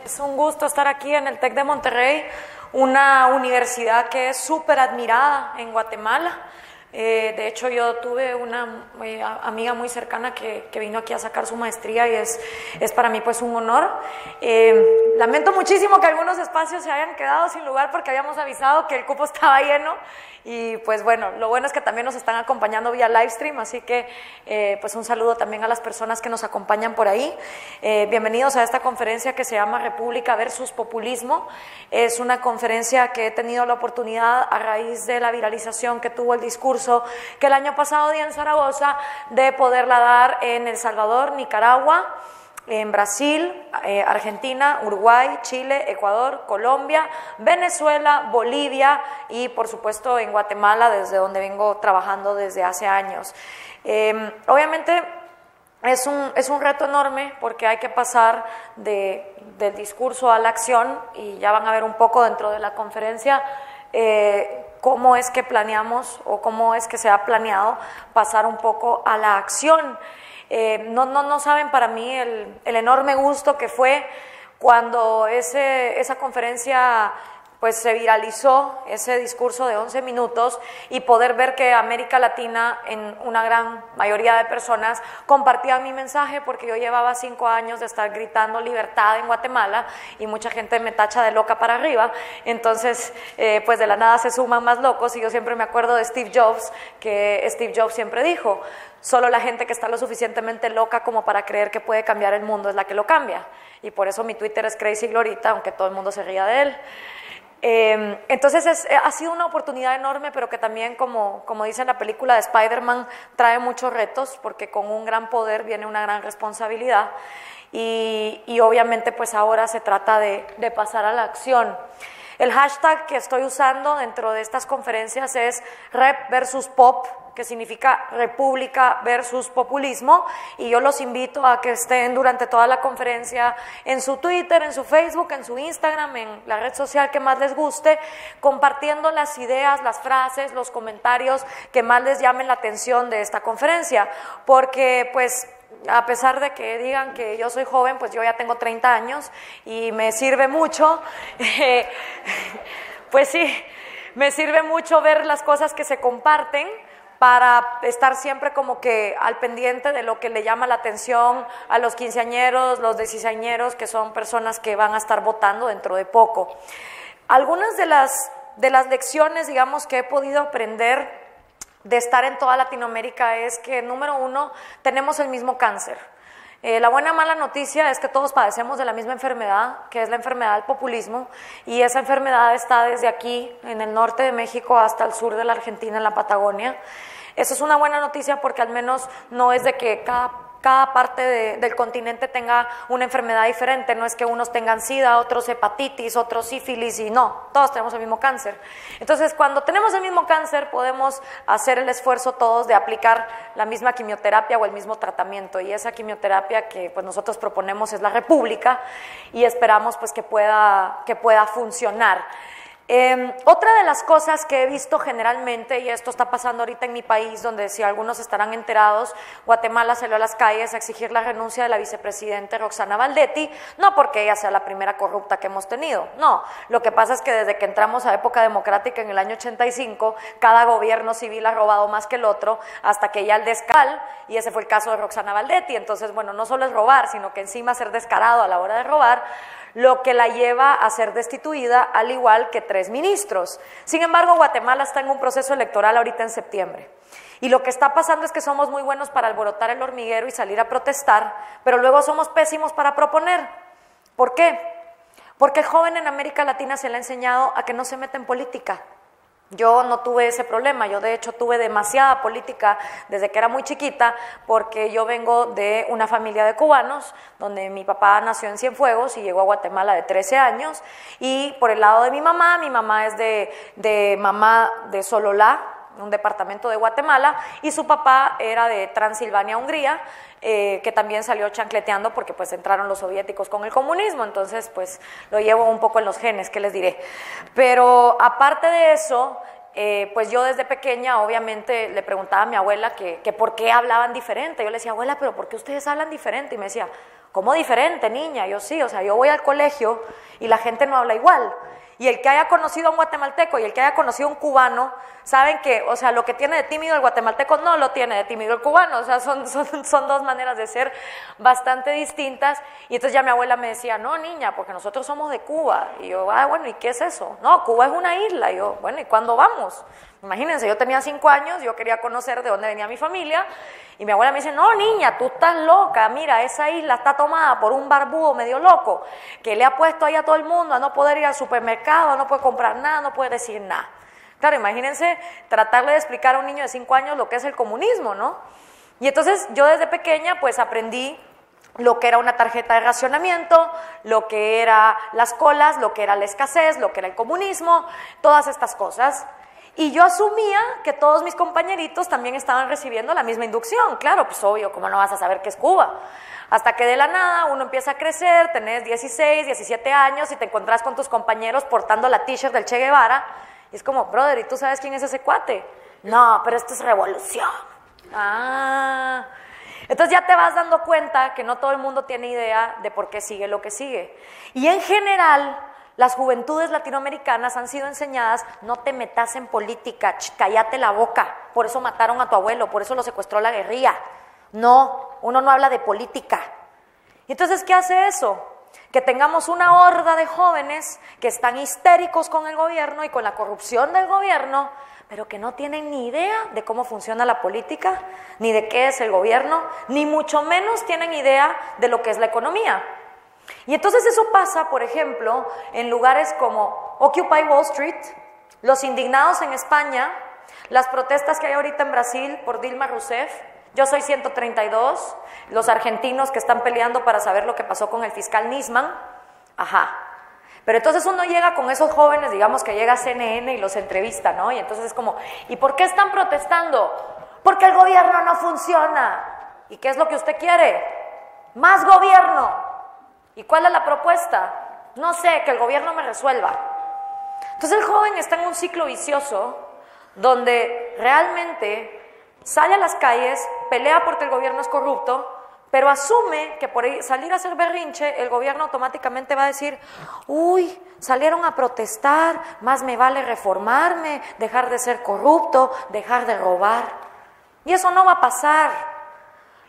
Es un gusto estar aquí en el TEC de Monterrey, una universidad que es súper admirada en Guatemala. De hecho, yo tuve una amiga muy cercana que vino aquí a sacar su maestría y es para mí pues un honor. Lamento muchísimo que algunos espacios se hayan quedado sin lugar porque habíamos avisado que el cupo estaba lleno y pues bueno, lo bueno es que también nos están acompañando vía live stream, así que pues un saludo también a las personas que nos acompañan por ahí. Bienvenidos a esta conferencia que se llama República versus Populismo. Es una conferencia que he tenido la oportunidad a raíz de la viralización que tuvo el discurso que el año pasado di en Zaragoza de poderla dar en El Salvador, Nicaragua, en Brasil, Argentina, Uruguay, Chile, Ecuador, Colombia, Venezuela, Bolivia y por supuesto en Guatemala, desde donde vengo trabajando desde hace años. Obviamente es un reto enorme porque hay que pasar del discurso a la acción y ya van a ver un poco dentro de la conferencia cómo es que planeamos o cómo es que se ha planeado pasar un poco a la acción. No saben para mí el enorme gusto que fue cuando esa conferencia pues se viralizó, ese discurso de 11 minutos y poder ver que América Latina, en una gran mayoría de personas, compartían mi mensaje porque yo llevaba 5 años de estar gritando libertad en Guatemala y mucha gente me tacha de loca para arriba, entonces pues de la nada se suman más locos y yo siempre me acuerdo de Steve Jobs, que Steve Jobs siempre dijo: solo la gente que está lo suficientemente loca como para creer que puede cambiar el mundo es la que lo cambia, y por eso mi Twitter es Crazy Glorita, aunque todo el mundo se ría de él. Entonces ha sido una oportunidad enorme, pero que también, como dice en la película de Spider-Man, trae muchos retos, porque con un gran poder viene una gran responsabilidad y obviamente pues ahora se trata de pasar a la acción. El hashtag que estoy usando dentro de estas conferencias es Rep versus Pop, que significa República versus Populismo, y yo los invito a que estén durante toda la conferencia en su Twitter, en su Facebook, en su Instagram, en la red social que más les guste, compartiendo las ideas, las frases, los comentarios que más les llamen la atención de esta conferencia, porque pues a pesar de que digan que yo soy joven, pues yo ya tengo 30 años y me sirve mucho, pues sí, me sirve mucho ver las cosas que se comparten para estar siempre como que al pendiente de lo que le llama la atención a los quinceañeros, los dieciseañeros, que son personas que van a estar votando dentro de poco. Algunas de las lecciones, digamos, que he podido aprender de estar en toda Latinoamérica es que, número uno, tenemos el mismo cáncer. La buena mala noticia es que todos padecemos de la misma enfermedad, que es la enfermedad del populismo, y esa enfermedad está desde aquí, en el norte de México, hasta el sur de la Argentina, en la Patagonia. Eso es una buena noticia porque al menos no es de que cada parte del continente tenga una enfermedad diferente, no es que unos tengan SIDA, otros hepatitis, otros sífilis, y no, todos tenemos el mismo cáncer. Entonces, cuando tenemos el mismo cáncer, podemos hacer el esfuerzo todos de aplicar la misma quimioterapia o el mismo tratamiento, y esa quimioterapia que pues nosotros proponemos es la República, y esperamos pues que pueda funcionar. Otra de las cosas que he visto generalmente, y esto está pasando ahorita en mi país, donde si algunos estarán enterados, Guatemala salió a las calles a exigir la renuncia de la vicepresidenta Roxana Valdetti, no porque ella sea la primera corrupta que hemos tenido, no, lo que pasa es que desde que entramos a época democrática en el año 85, cada gobierno civil ha robado más que el otro, hasta que ya el descal, y ese fue el caso de Roxana Valdetti. Entonces, bueno, no solo es robar, sino que encima ser descarado a la hora de robar, lo que la lleva a ser destituida, al igual que 3 ministros. Sin embargo, Guatemala está en un proceso electoral ahorita en septiembre. Y lo que está pasando es que somos muy buenos para alborotar el hormiguero y salir a protestar, pero luego somos pésimos para proponer. ¿Por qué? Porque el joven en América Latina se le ha enseñado a que no se meta en política. Yo no tuve ese problema, yo de hecho tuve demasiada política desde que era muy chiquita, porque yo vengo de una familia de cubanos, donde mi papá nació en Cienfuegos y llegó a Guatemala de 13 años, y por el lado de mi mamá es de mamá de Sololá, un departamento de Guatemala, y su papá era de Transilvania, Hungría, que también salió chancleteando porque pues entraron los soviéticos con el comunismo, entonces pues lo llevo un poco en los genes, ¿qué les diré? Pero aparte de eso, pues yo desde pequeña obviamente le preguntaba a mi abuela que por qué hablaban diferente. Yo le decía: abuela, ¿pero por qué ustedes hablan diferente? Y me decía: ¿Cómo diferente, niña? Yo sí, o sea, yo voy al colegio y la gente no habla igual. Y el que haya conocido a un guatemalteco y el que haya conocido a un cubano, saben que, o sea, lo que tiene de tímido el guatemalteco no lo tiene de tímido el cubano, o sea, son dos maneras de ser bastante distintas. Y entonces ya mi abuela me decía, no, niña, porque nosotros somos de Cuba. Y yo, bueno, ¿y qué es eso? No, Cuba es una isla. Y yo, bueno, ¿y cuándo vamos? Imagínense, yo tenía 5 años, yo quería conocer de dónde venía mi familia, y mi abuela me dice, no, niña, tú estás loca, mira, esa isla está tomada por un barbudo medio loco, que le ha puesto ahí a todo el mundo a no poder ir al supermercado, a no poder comprar nada, no puede decir nada. Claro, imagínense tratarle de explicar a un niño de 5 años lo que es el comunismo, ¿no? Y entonces yo desde pequeña pues aprendí lo que era una tarjeta de racionamiento, lo que era las colas, lo que era la escasez, lo que era el comunismo, todas estas cosas. Y yo asumía que todos mis compañeritos también estaban recibiendo la misma inducción. Claro, pues obvio, ¿cómo no vas a saber qué es Cuba? Hasta que de la nada uno empieza a crecer, tenés 16, 17 años y te encontrás con tus compañeros portando la t-shirt del Che Guevara. Y es como, brother, ¿y tú sabes quién es ese cuate? No, pero esto es revolución. Ah, entonces ya te vas dando cuenta que no todo el mundo tiene idea de por qué sigue lo que sigue. Y en general, las juventudes latinoamericanas han sido enseñadas, no te metas en política, cállate la boca, por eso mataron a tu abuelo, por eso lo secuestró la guerrilla. No, uno no habla de política. Y entonces, ¿qué hace eso? Que tengamos una horda de jóvenes que están histéricos con el gobierno y con la corrupción del gobierno, pero que no tienen ni idea de cómo funciona la política, ni de qué es el gobierno, ni mucho menos tienen idea de lo que es la economía. Y entonces eso pasa, por ejemplo, en lugares como Occupy Wall Street, los indignados en España, las protestas que hay ahorita en Brasil por Dilma Rousseff, Yo Soy 132, los argentinos que están peleando para saber lo que pasó con el fiscal Nisman, ajá. Pero entonces uno llega con esos jóvenes, digamos que llega a CNN y los entrevista, ¿no? Y entonces es como, ¿y por qué están protestando? Porque el gobierno no funciona. ¿Y qué es lo que usted quiere? Más gobierno. ¿Y cuál es la propuesta? No sé, que el gobierno me resuelva. Entonces el joven está en un ciclo vicioso donde realmente sale a las calles, pelea porque el gobierno es corrupto, pero asume que por salir a hacer berrinche, el gobierno automáticamente va a decir, uy, salieron a protestar, más me vale reformarme, dejar de ser corrupto, dejar de robar. Y eso no va a pasar.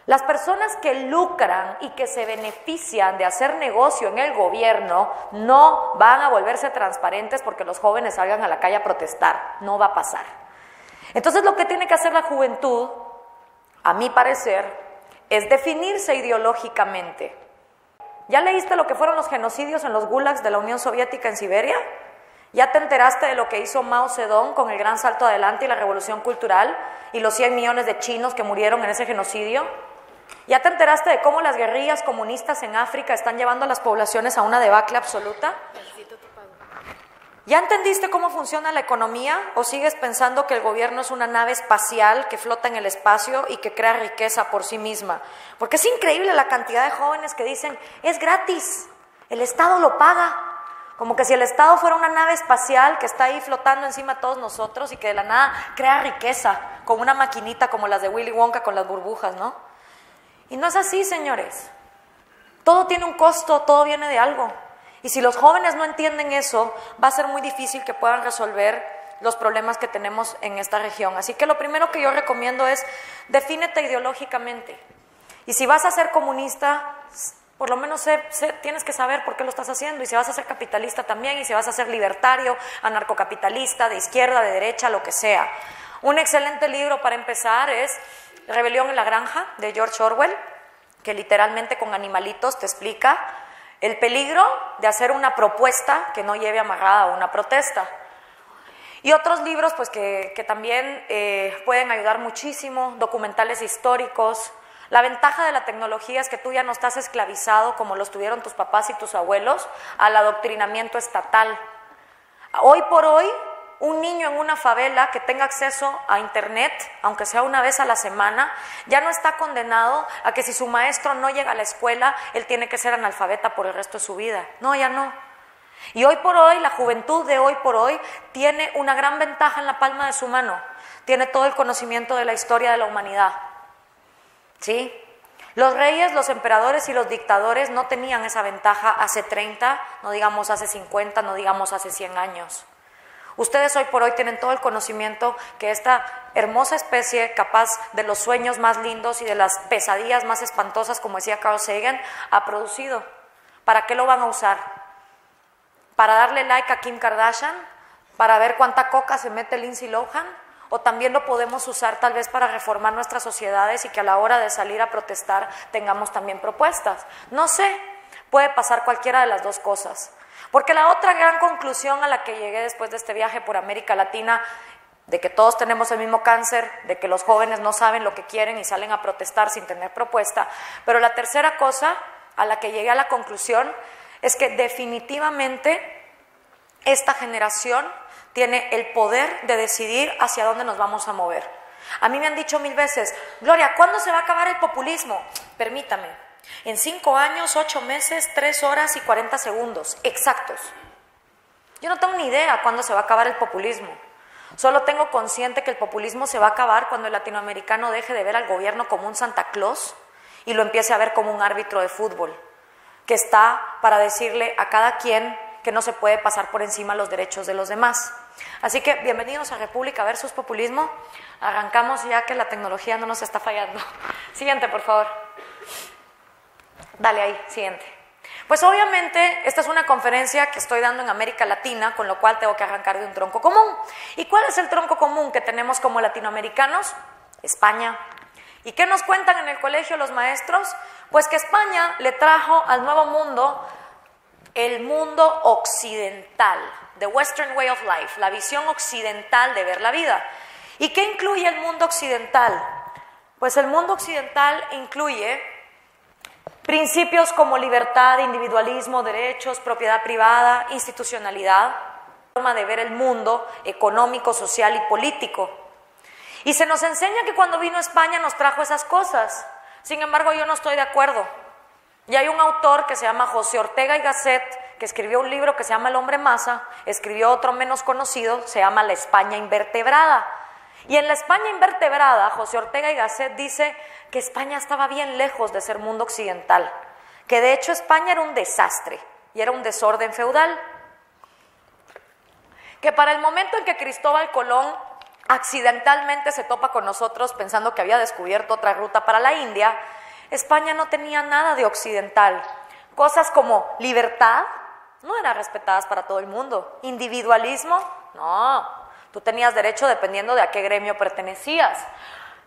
Las personas que lucran y que se benefician de hacer negocio en el gobierno no van a volverse transparentes porque los jóvenes salgan a la calle a protestar. No va a pasar. Entonces lo que tiene que hacer la juventud, a mi parecer, es definirse ideológicamente. ¿Ya leíste lo que fueron los genocidios en los gulags de la Unión Soviética en Siberia? ¿Ya te enteraste de lo que hizo Mao Zedong con el gran salto adelante y la revolución cultural y los 100 millones de chinos que murieron en ese genocidio? ¿Ya te enteraste de cómo las guerrillas comunistas en África están llevando a las poblaciones a una debacle absoluta? ¿Ya entendiste cómo funciona la economía o sigues pensando que el gobierno es una nave espacial que flota en el espacio y que crea riqueza por sí misma? Porque es increíble la cantidad de jóvenes que dicen, es gratis, el Estado lo paga. Como que si el Estado fuera una nave espacial que está ahí flotando encima de todos nosotros y que de la nada crea riqueza, como una maquinita como las de Willy Wonka con las burbujas, ¿no? Y no es así, señores. Todo tiene un costo, todo viene de algo. Y si los jóvenes no entienden eso, va a ser muy difícil que puedan resolver los problemas que tenemos en esta región. Así que lo primero que yo recomiendo es, defínete ideológicamente. Y si vas a ser comunista, por lo menos tienes que saber por qué lo estás haciendo. Y si vas a ser capitalista también, y si vas a ser libertario, anarcocapitalista, de izquierda, de derecha, lo que sea. Un excelente libro para empezar es Rebelión en la Granja, de George Orwell, que literalmente con animalitos te explica el peligro de hacer una propuesta que no lleve amarrada a una protesta. Y otros libros pues, que también pueden ayudar muchísimo, documentales históricos. La ventaja de la tecnología es que tú ya no estás esclavizado, como lo estuvieron tus papás y tus abuelos, al adoctrinamiento estatal. Hoy por hoy, un niño en una favela que tenga acceso a internet, aunque sea una vez a la semana, ya no está condenado a que si su maestro no llega a la escuela, él tiene que ser analfabeta por el resto de su vida. No, ya no. Y hoy por hoy, la juventud de hoy por hoy tiene una gran ventaja en la palma de su mano. Tiene todo el conocimiento de la historia de la humanidad. ¿Sí? Los reyes, los emperadores y los dictadores no tenían esa ventaja hace 30, no digamos hace 50, no digamos hace 100 años. Ustedes hoy por hoy tienen todo el conocimiento que esta hermosa especie, capaz de los sueños más lindos y de las pesadillas más espantosas, como decía Carl Sagan, ha producido. ¿Para qué lo van a usar? ¿Para darle like a Kim Kardashian? ¿Para ver cuánta coca se mete Lindsay Lohan? ¿O también lo podemos usar tal vez para reformar nuestras sociedades y que a la hora de salir a protestar tengamos también propuestas? No sé, puede pasar cualquiera de las dos cosas. Porque la otra gran conclusión a la que llegué después de este viaje por América Latina, de que todos tenemos el mismo cáncer, de que los jóvenes no saben lo que quieren y salen a protestar sin tener propuesta, pero la tercera cosa a la que llegué a la conclusión es que definitivamente esta generación tiene el poder de decidir hacia dónde nos vamos a mover. A mí me han dicho 1000 veces, Gloria, ¿cuándo se va a acabar el populismo? Permítame. En 5 años, 8 meses, 3 horas y 40 segundos, exactos. Yo no tengo ni idea cuándo se va a acabar el populismo. Solo tengo consciente que el populismo se va a acabar cuando el latinoamericano deje de ver al gobierno como un Santa Claus y lo empiece a ver como un árbitro de fútbol, que está para decirle a cada quien que no se puede pasar por encima los derechos de los demás. Así que bienvenidos a República versus Populismo. Arrancamos ya que la tecnología no nos está fallando. Siguiente, por favor. Dale ahí, siguiente. Pues obviamente esta es una conferencia que estoy dando en América Latina, con lo cual tengo que arrancar de un tronco común. ¿Y cuál es el tronco común que tenemos como latinoamericanos? España. ¿Y qué nos cuentan en el colegio los maestros? Pues que España le trajo al Nuevo Mundo el mundo occidental, the Western Way of Life, la visión occidental de ver la vida. ¿Y qué incluye el mundo occidental? Pues el mundo occidental incluye principios como libertad, individualismo, derechos, propiedad privada, institucionalidad, forma de ver el mundo económico, social y político. Y se nos enseña que cuando vino España nos trajo esas cosas. Sin embargo, yo no estoy de acuerdo. Y hay un autor que se llama José Ortega y Gasset, que escribió un libro que se llama El hombre masa, escribió otro menos conocido, se llama La España invertebrada. Y en La España invertebrada, José Ortega y Gasset dice que España estaba bien lejos de ser mundo occidental, que de hecho España era un desastre y era un desorden feudal, que para el momento en que Cristóbal Colón accidentalmente se topa con nosotros pensando que había descubierto otra ruta para la India, España no tenía nada de occidental. Cosas como libertad no eran respetadas para todo el mundo, individualismo, no. Tú tenías derecho dependiendo de a qué gremio pertenecías.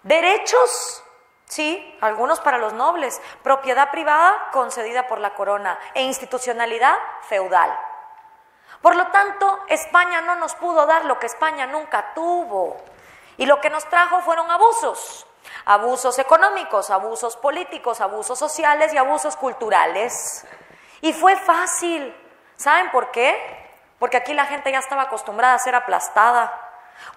Derechos, sí, algunos para los nobles. Propiedad privada concedida por la corona e institucionalidad feudal. Por lo tanto, España no nos pudo dar lo que España nunca tuvo. Y lo que nos trajo fueron abusos. Abusos económicos, abusos políticos, abusos sociales y abusos culturales. Y fue fácil. ¿Saben por qué? Porque aquí la gente ya estaba acostumbrada a ser aplastada.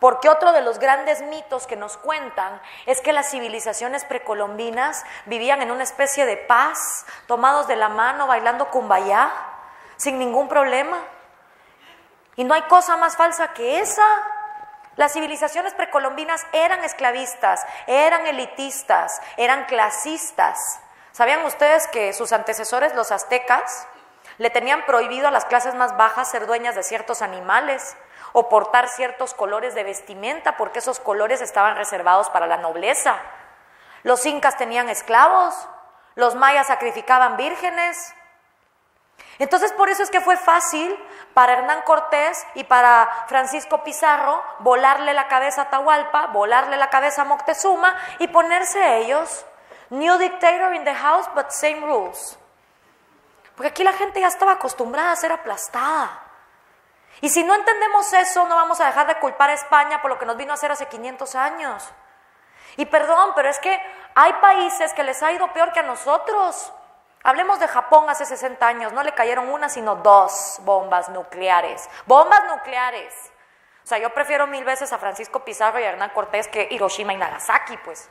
Porque otro de los grandes mitos que nos cuentan es que las civilizaciones precolombinas vivían en una especie de paz, tomados de la mano, bailando cumbayá, sin ningún problema. Y no hay cosa más falsa que esa. Las civilizaciones precolombinas eran esclavistas, eran elitistas, eran clasistas. ¿Sabían ustedes que sus antecesores, los aztecas, le tenían prohibido a las clases más bajas ser dueñas de ciertos animales o portar ciertos colores de vestimenta porque esos colores estaban reservados para la nobleza? Los incas tenían esclavos, los mayas sacrificaban vírgenes. Entonces por eso es que fue fácil para Hernán Cortés y para Francisco Pizarro volarle la cabeza a Atahualpa, volarle la cabeza a Moctezuma y ponerse ellos new dictator in the house but same rules. Porque aquí la gente ya estaba acostumbrada a ser aplastada. Y si no entendemos eso, no vamos a dejar de culpar a España por lo que nos vino a hacer hace 500 años. Y perdón, pero es que hay países que les ha ido peor que a nosotros. Hablemos de Japón hace 60 años, no le cayeron una sino 2 bombas nucleares. ¡Bombas nucleares! O sea, yo prefiero 1000 veces a Francisco Pizarro y a Hernán Cortés que Hiroshima y Nagasaki, pues.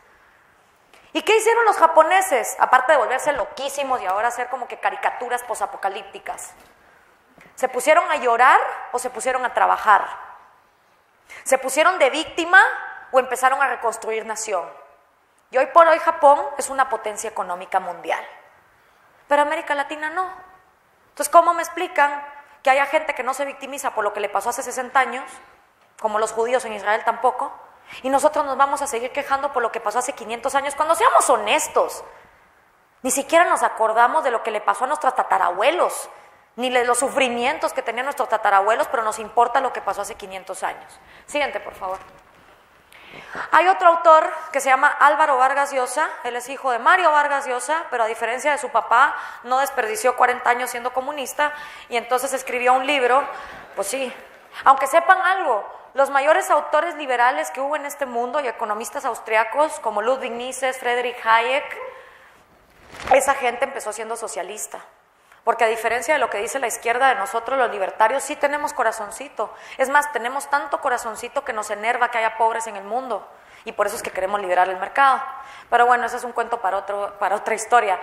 ¿Y qué hicieron los japoneses? Aparte de volverse loquísimos y ahora hacer como que caricaturas posapocalípticas. ¿Se pusieron a llorar o se pusieron a trabajar? ¿Se pusieron de víctima o empezaron a reconstruir nación? Y hoy por hoy Japón es una potencia económica mundial, pero América Latina no. Entonces, ¿cómo me explican que haya gente que no se victimiza por lo que le pasó hace 60 años, como los judíos en Israel tampoco, y nosotros nos vamos a seguir quejando por lo que pasó hace 500 años? Cuando seamos honestos, ni siquiera nos acordamos de lo que le pasó a nuestros tatarabuelos, ni de los sufrimientos que tenían nuestros tatarabuelos, pero nos importa lo que pasó hace 500 años. Siguiente, por favor. Hay otro autor que se llama Álvaro Vargas Llosa. Él es hijo de Mario Vargas Llosa, pero a diferencia de su papá, no desperdició 40 años siendo comunista, y entonces escribió un libro. Pues sí, aunque sepan algo, los mayores autores liberales que hubo en este mundo y economistas austriacos como Ludwig Mises, Friedrich Hayek, esa gente empezó siendo socialista. Porque a diferencia de lo que dice la izquierda, de nosotros los libertarios sí tenemos corazoncito. Es más, tenemos tanto corazoncito que nos enerva que haya pobres en el mundo, y por eso es que queremos liberar el mercado. Pero bueno, ese es un cuento para otra historia.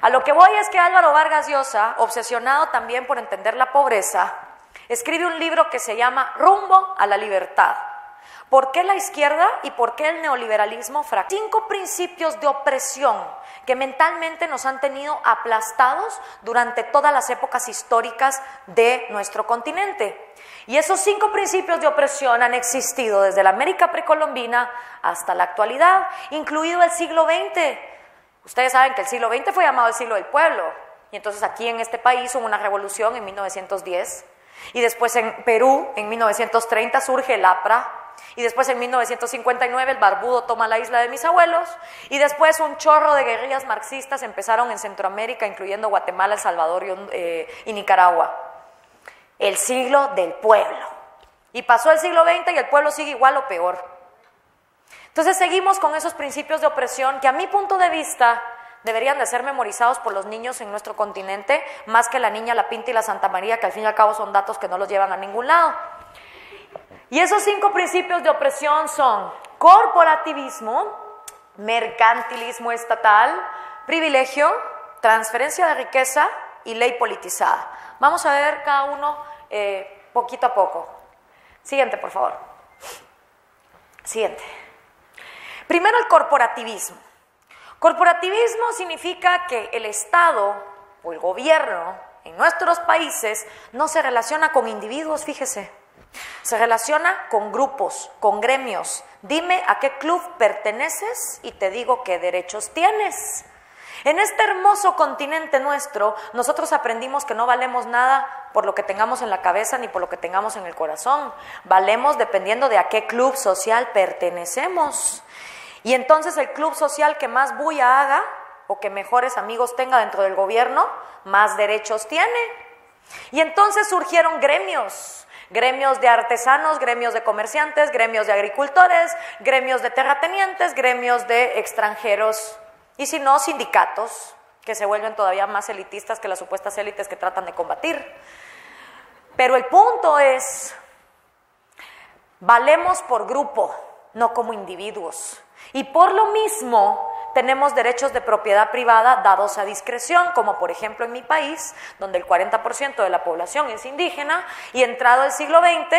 A lo que voy es que Álvaro Vargas Llosa, obsesionado también por entender la pobreza, escribe un libro que se llama Rumbo a la Libertad. ¿Por qué la izquierda y por qué el neoliberalismo fracasa? 5 principios de opresión que mentalmente nos han tenido aplastados durante todas las épocas históricas de nuestro continente. Y esos 5 principios de opresión han existido desde la América precolombina hasta la actualidad, incluido el siglo XX. Ustedes saben que el siglo XX fue llamado el siglo del pueblo, y entonces aquí en este país hubo una revolución en 1910, y después en Perú en 1930 surge el APRA, y después en 1959 el barbudo toma la isla de mis abuelos, y después un chorro de guerrillas marxistas empezaron en Centroamérica, incluyendo Guatemala, El Salvador y Nicaragua. El siglo del pueblo. Y pasó el siglo XX y el pueblo sigue igual o peor. Entonces seguimos con esos principios de opresión que a mi punto de vista deberían de ser memorizados por los niños en nuestro continente, más que la Niña, la Pinta y la Santa María, que al fin y al cabo son datos que no los llevan a ningún lado. Y esos 5 principios de opresión son corporativismo, mercantilismo estatal, privilegio, transferencia de riqueza y ley politizada. Vamos a ver cada uno poquito a poco. Siguiente, por favor. Siguiente. Primero, el corporativismo. Corporativismo significa que el Estado o el gobierno en nuestros países no se relaciona con individuos, fíjese. Se relaciona con grupos, con gremios. Dime a qué club perteneces y te digo qué derechos tienes. En este hermoso continente nuestro, nosotros aprendimos que no valemos nada por lo que tengamos en la cabeza ni por lo que tengamos en el corazón. Valemos dependiendo de a qué club social pertenecemos. Y entonces el club social que más bulla haga o que mejores amigos tenga dentro del gobierno, más derechos tiene. Y entonces surgieron gremios. Gremios de artesanos, gremios de comerciantes, gremios de agricultores, gremios de terratenientes, gremios de extranjeros, y si no, sindicatos, que se vuelven todavía más elitistas que las supuestas élites que tratan de combatir. Pero el punto es, valemos por grupo, no como individuos. Y por lo mismo, tenemos derechos de propiedad privada dados a discreción, como por ejemplo en mi país, donde el 40% de la población es indígena, y entrado el siglo XX,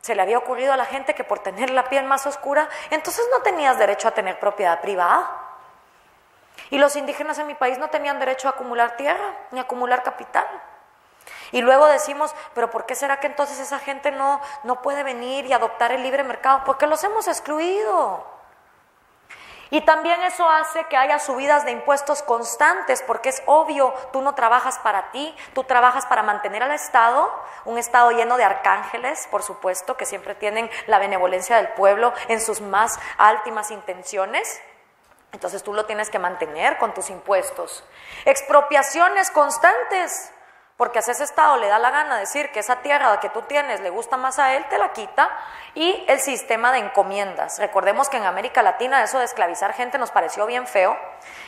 se le había ocurrido a la gente que por tener la piel más oscura, entonces no tenías derecho a tener propiedad privada. Y los indígenas en mi país no tenían derecho a acumular tierra, ni a acumular capital. Y luego decimos, pero ¿por qué será que entonces esa gente no puede venir y adoptar el libre mercado? Porque los hemos excluido. Y también eso hace que haya subidas de impuestos constantes, porque es obvio, tú no trabajas para ti, tú trabajas para mantener al Estado, un Estado lleno de arcángeles, por supuesto, que siempre tienen la benevolencia del pueblo en sus más últimas intenciones. Entonces tú lo tienes que mantener con tus impuestos. Expropiaciones constantes, porque si a ese Estado le da la gana decir que esa tierra que tú tienes le gusta más a él, te la quita. Y el sistema de encomiendas. Recordemos que en América Latina eso de esclavizar gente nos pareció bien feo.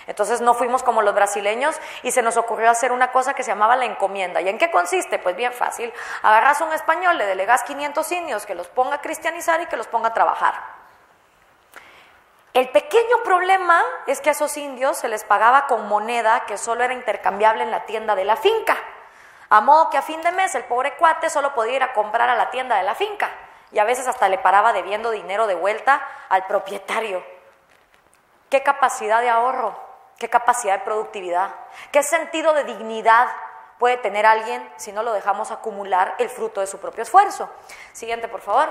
Entonces no fuimos como los brasileños y se nos ocurrió hacer una cosa que se llamaba la encomienda. ¿Y en qué consiste? Pues bien fácil. Agarras a un español, le delegas 500 indios que los ponga a cristianizar y que los ponga a trabajar. El pequeño problema es que a esos indios se les pagaba con moneda que solo era intercambiable en la tienda de la finca. A modo que a fin de mes el pobre cuate solo podía ir a comprar a la tienda de la finca. Y a veces hasta le paraba debiendo dinero de vuelta al propietario. ¿Qué capacidad de ahorro? ¿Qué capacidad de productividad? ¿Qué sentido de dignidad puede tener alguien si no lo dejamos acumular el fruto de su propio esfuerzo? Siguiente, por favor.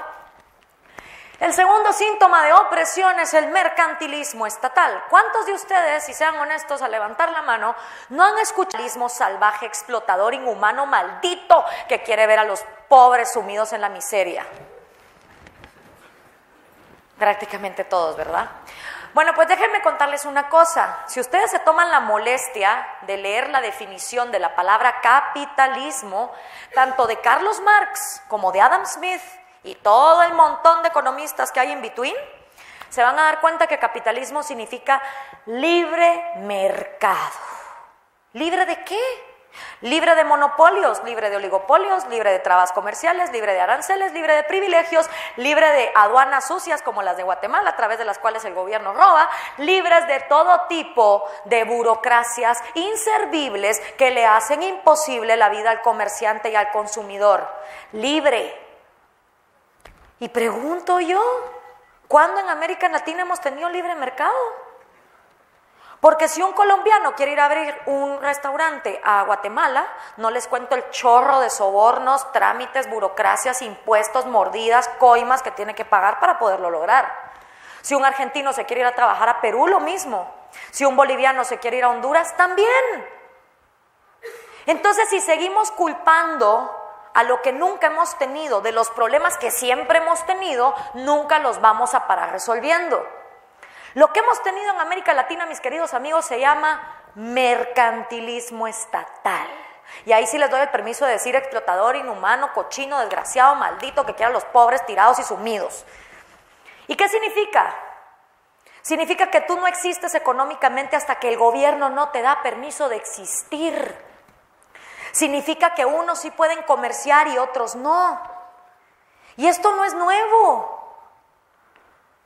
El segundo síntoma de opresión es el mercantilismo estatal. ¿Cuántos de ustedes, si sean honestos al levantar la mano, no han escuchado el mercantilismo salvaje, explotador, inhumano, maldito, que quiere ver a los pobres sumidos en la miseria? Prácticamente todos, ¿verdad? Bueno, pues déjenme contarles una cosa. Si ustedes se toman la molestia de leer la definición de la palabra capitalismo, tanto de Carlos Marx como de Adam Smith y todo el montón de economistas que hay in between, se van a dar cuenta que capitalismo significa libre mercado. ¿Libre de qué? Libre de monopolios, libre de oligopolios, libre de trabas comerciales, libre de aranceles, libre de privilegios, libre de aduanas sucias como las de Guatemala, a través de las cuales el gobierno roba, libres de todo tipo de burocracias inservibles que le hacen imposible la vida al comerciante y al consumidor. Libre. Y pregunto yo, ¿cuándo en América Latina hemos tenido libre mercado? Porque si un colombiano quiere ir a abrir un restaurante a Guatemala, no les cuento el chorro de sobornos, trámites, burocracias, impuestos, mordidas, coimas que tiene que pagar para poderlo lograr. Si un argentino se quiere ir a trabajar a Perú, lo mismo. Si un boliviano se quiere ir a Honduras, también. Entonces, si seguimos culpando a lo que nunca hemos tenido de los problemas que siempre hemos tenido, nunca los vamos a parar resolviendo. Lo que hemos tenido en América Latina, mis queridos amigos, se llama mercantilismo estatal. Y ahí sí les doy el permiso de decir explotador, inhumano, cochino, desgraciado, maldito, que quiera a los pobres tirados y sumidos. ¿Y qué significa? Significa que tú no existes económicamente hasta que el gobierno no te da permiso de existir. Significa que unos sí pueden comerciar y otros no. Y esto no es nuevo.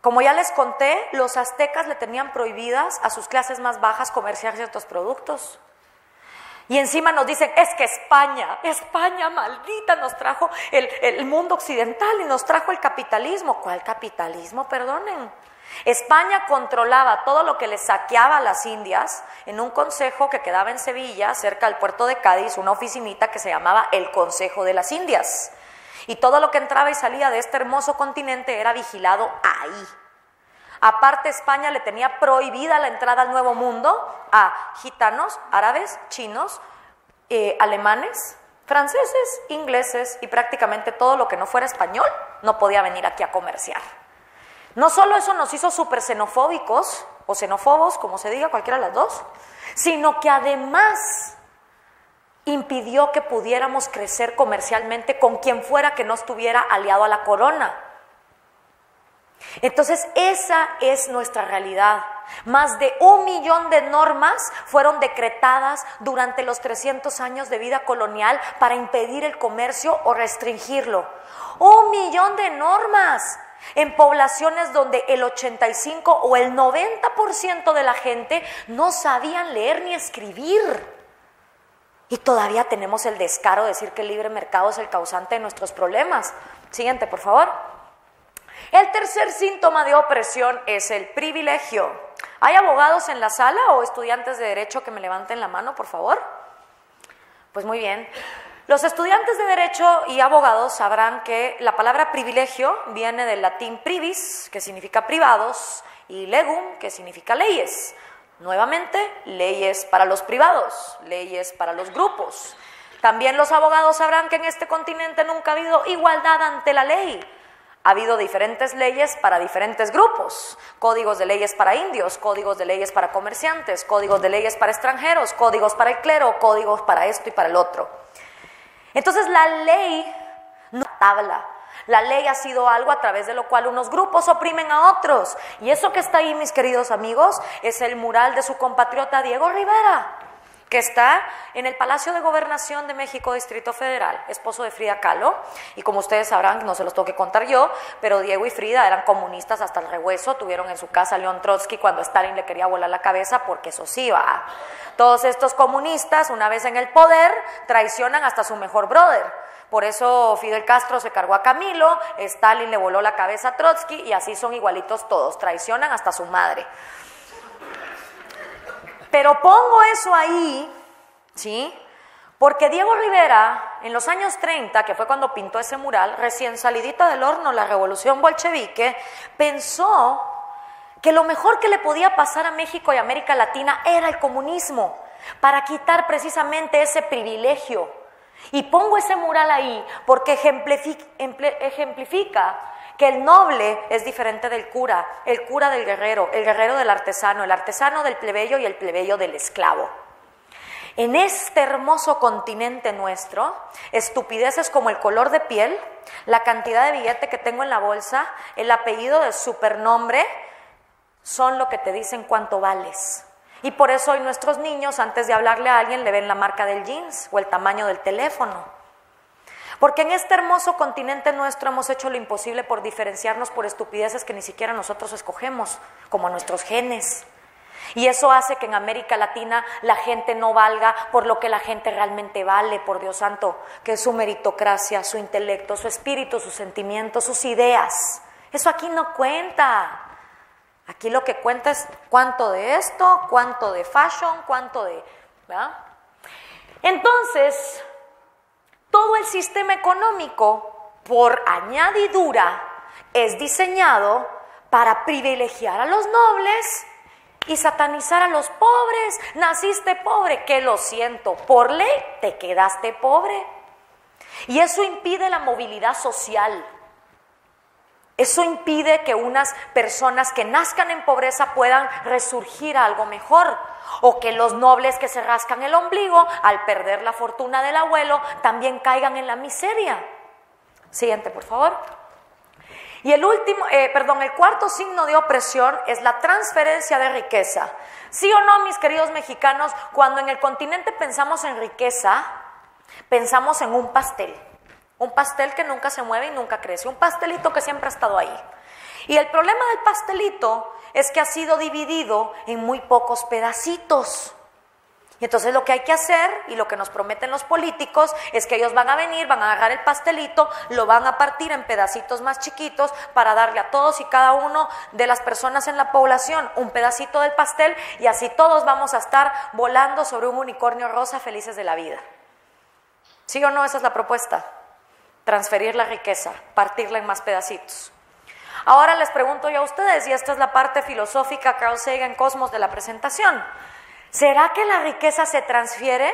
Como ya les conté, los aztecas le tenían prohibidas a sus clases más bajas comerciar ciertos productos. Y encima nos dicen, es que España maldita nos trajo el mundo occidental y nos trajo el capitalismo. ¿Cuál capitalismo? Perdonen. España controlaba todo lo que les saqueaba a las Indias en un consejo que quedaba en Sevilla, cerca del puerto de Cádiz, una oficinita que se llamaba el Consejo de las Indias. Y todo lo que entraba y salía de este hermoso continente era vigilado ahí. Aparte, España le tenía prohibida la entrada al Nuevo Mundo a gitanos, árabes, chinos, alemanes, franceses, ingleses y prácticamente todo lo que no fuera español no podía venir aquí a comerciar. No solo eso nos hizo súper xenofóbicos o xenófobos, como se diga, cualquiera de las dos, sino que además impidió que pudiéramos crecer comercialmente con quien fuera que no estuviera aliado a la corona. Entonces, esa es nuestra realidad. Más de 1 millón de normas fueron decretadas durante los 300 años de vida colonial para impedir el comercio o restringirlo. 1 millón de normas en poblaciones donde el 85 o el 90% de la gente no sabían leer ni escribir. Y todavía tenemos el descaro de decir que el libre mercado es el causante de nuestros problemas. Siguiente, por favor. El tercer síntoma de opresión es el privilegio. ¿Hay abogados en la sala o estudiantes de derecho que me levanten la mano, por favor? Pues muy bien. Los estudiantes de derecho y abogados sabrán que la palabra privilegio viene del latín privis, que significa privados, y legum, que significa leyes. Nuevamente, leyes para los privados, leyes para los grupos. También los abogados sabrán que en este continente nunca ha habido igualdad ante la ley. Ha habido diferentes leyes para diferentes grupos, códigos de leyes para indios, códigos de leyes para comerciantes, códigos de leyes para extranjeros, códigos para el clero, códigos para esto y para el otro. Entonces la ley no es una tabla. La ley ha sido algo a través de lo cual unos grupos oprimen a otros. Y eso que está ahí, mis queridos amigos, es el mural de su compatriota Diego Rivera, que está en el Palacio de Gobernación de México, Distrito Federal, esposo de Frida Kahlo. Y como ustedes sabrán, no se los tengo que contar yo, pero Diego y Frida eran comunistas hasta el rehueso. Tuvieron en su casa a León Trotsky cuando Stalin le quería volar la cabeza, porque eso sí va. Todos estos comunistas, una vez en el poder, traicionan hasta su mejor brother. Por eso Fidel Castro se cargó a Camilo, Stalin le voló la cabeza a Trotsky y así son igualitos todos, traicionan hasta su madre. Pero pongo eso ahí, ¿sí? Porque Diego Rivera, en los años 30, que fue cuando pintó ese mural, recién salidita del horno la revolución bolchevique, pensó que lo mejor que le podía pasar a México y América Latina era el comunismo, para quitar precisamente ese privilegio. Y pongo ese mural ahí porque ejemplifica que el noble es diferente del cura, el cura del guerrero, el guerrero del artesano, el artesano del plebeyo y el plebeyo del esclavo. En este hermoso continente nuestro, estupideces como el color de piel, la cantidad de billete que tengo en la bolsa, el apellido de supernombre, son lo que te dicen cuánto vales. Y por eso hoy nuestros niños, antes de hablarle a alguien, le ven la marca del jeans o el tamaño del teléfono. Porque en este hermoso continente nuestro hemos hecho lo imposible por diferenciarnos por estupideces que ni siquiera nosotros escogemos, como nuestros genes. Y eso hace que en América Latina la gente no valga por lo que la gente realmente vale, por Dios santo, que es su meritocracia, su intelecto, su espíritu, sus sentimientos, sus ideas. Eso aquí no cuenta. Aquí lo que cuenta es cuánto de esto, cuánto de fashion, cuánto de... ¿verdad? Entonces, todo el sistema económico, por añadidura, es diseñado para privilegiar a los nobles y satanizar a los pobres. Naciste pobre, que lo siento, por ley te quedaste pobre. Y eso impide la movilidad social. Eso impide que unas personas que nazcan en pobreza puedan resurgir a algo mejor, o que los nobles que se rascan el ombligo al perder la fortuna del abuelo también caigan en la miseria. Siguiente, por favor. Y el cuarto signo de opresión es la transferencia de riqueza. ¿Sí o no, mis queridos mexicanos? Cuando en el continente pensamos en riqueza, pensamos en un pastel. Un pastel que nunca se mueve y nunca crece, un pastelito que siempre ha estado ahí. Y el problema del pastelito es que ha sido dividido en muy pocos pedacitos. Y entonces lo que hay que hacer, y lo que nos prometen los políticos, es que ellos van a venir, van a agarrar el pastelito, lo van a partir en pedacitos más chiquitos para darle a todos y cada uno de las personas en la población un pedacito del pastel, y así todos vamos a estar volando sobre un unicornio rosa felices de la vida. ¿Sí o no? Esa es la propuesta. Transferir la riqueza, partirla en más pedacitos. Ahora les pregunto yo a ustedes, y esta es la parte filosófica Carl Sagan Cosmos de la presentación, ¿será que la riqueza se transfiere?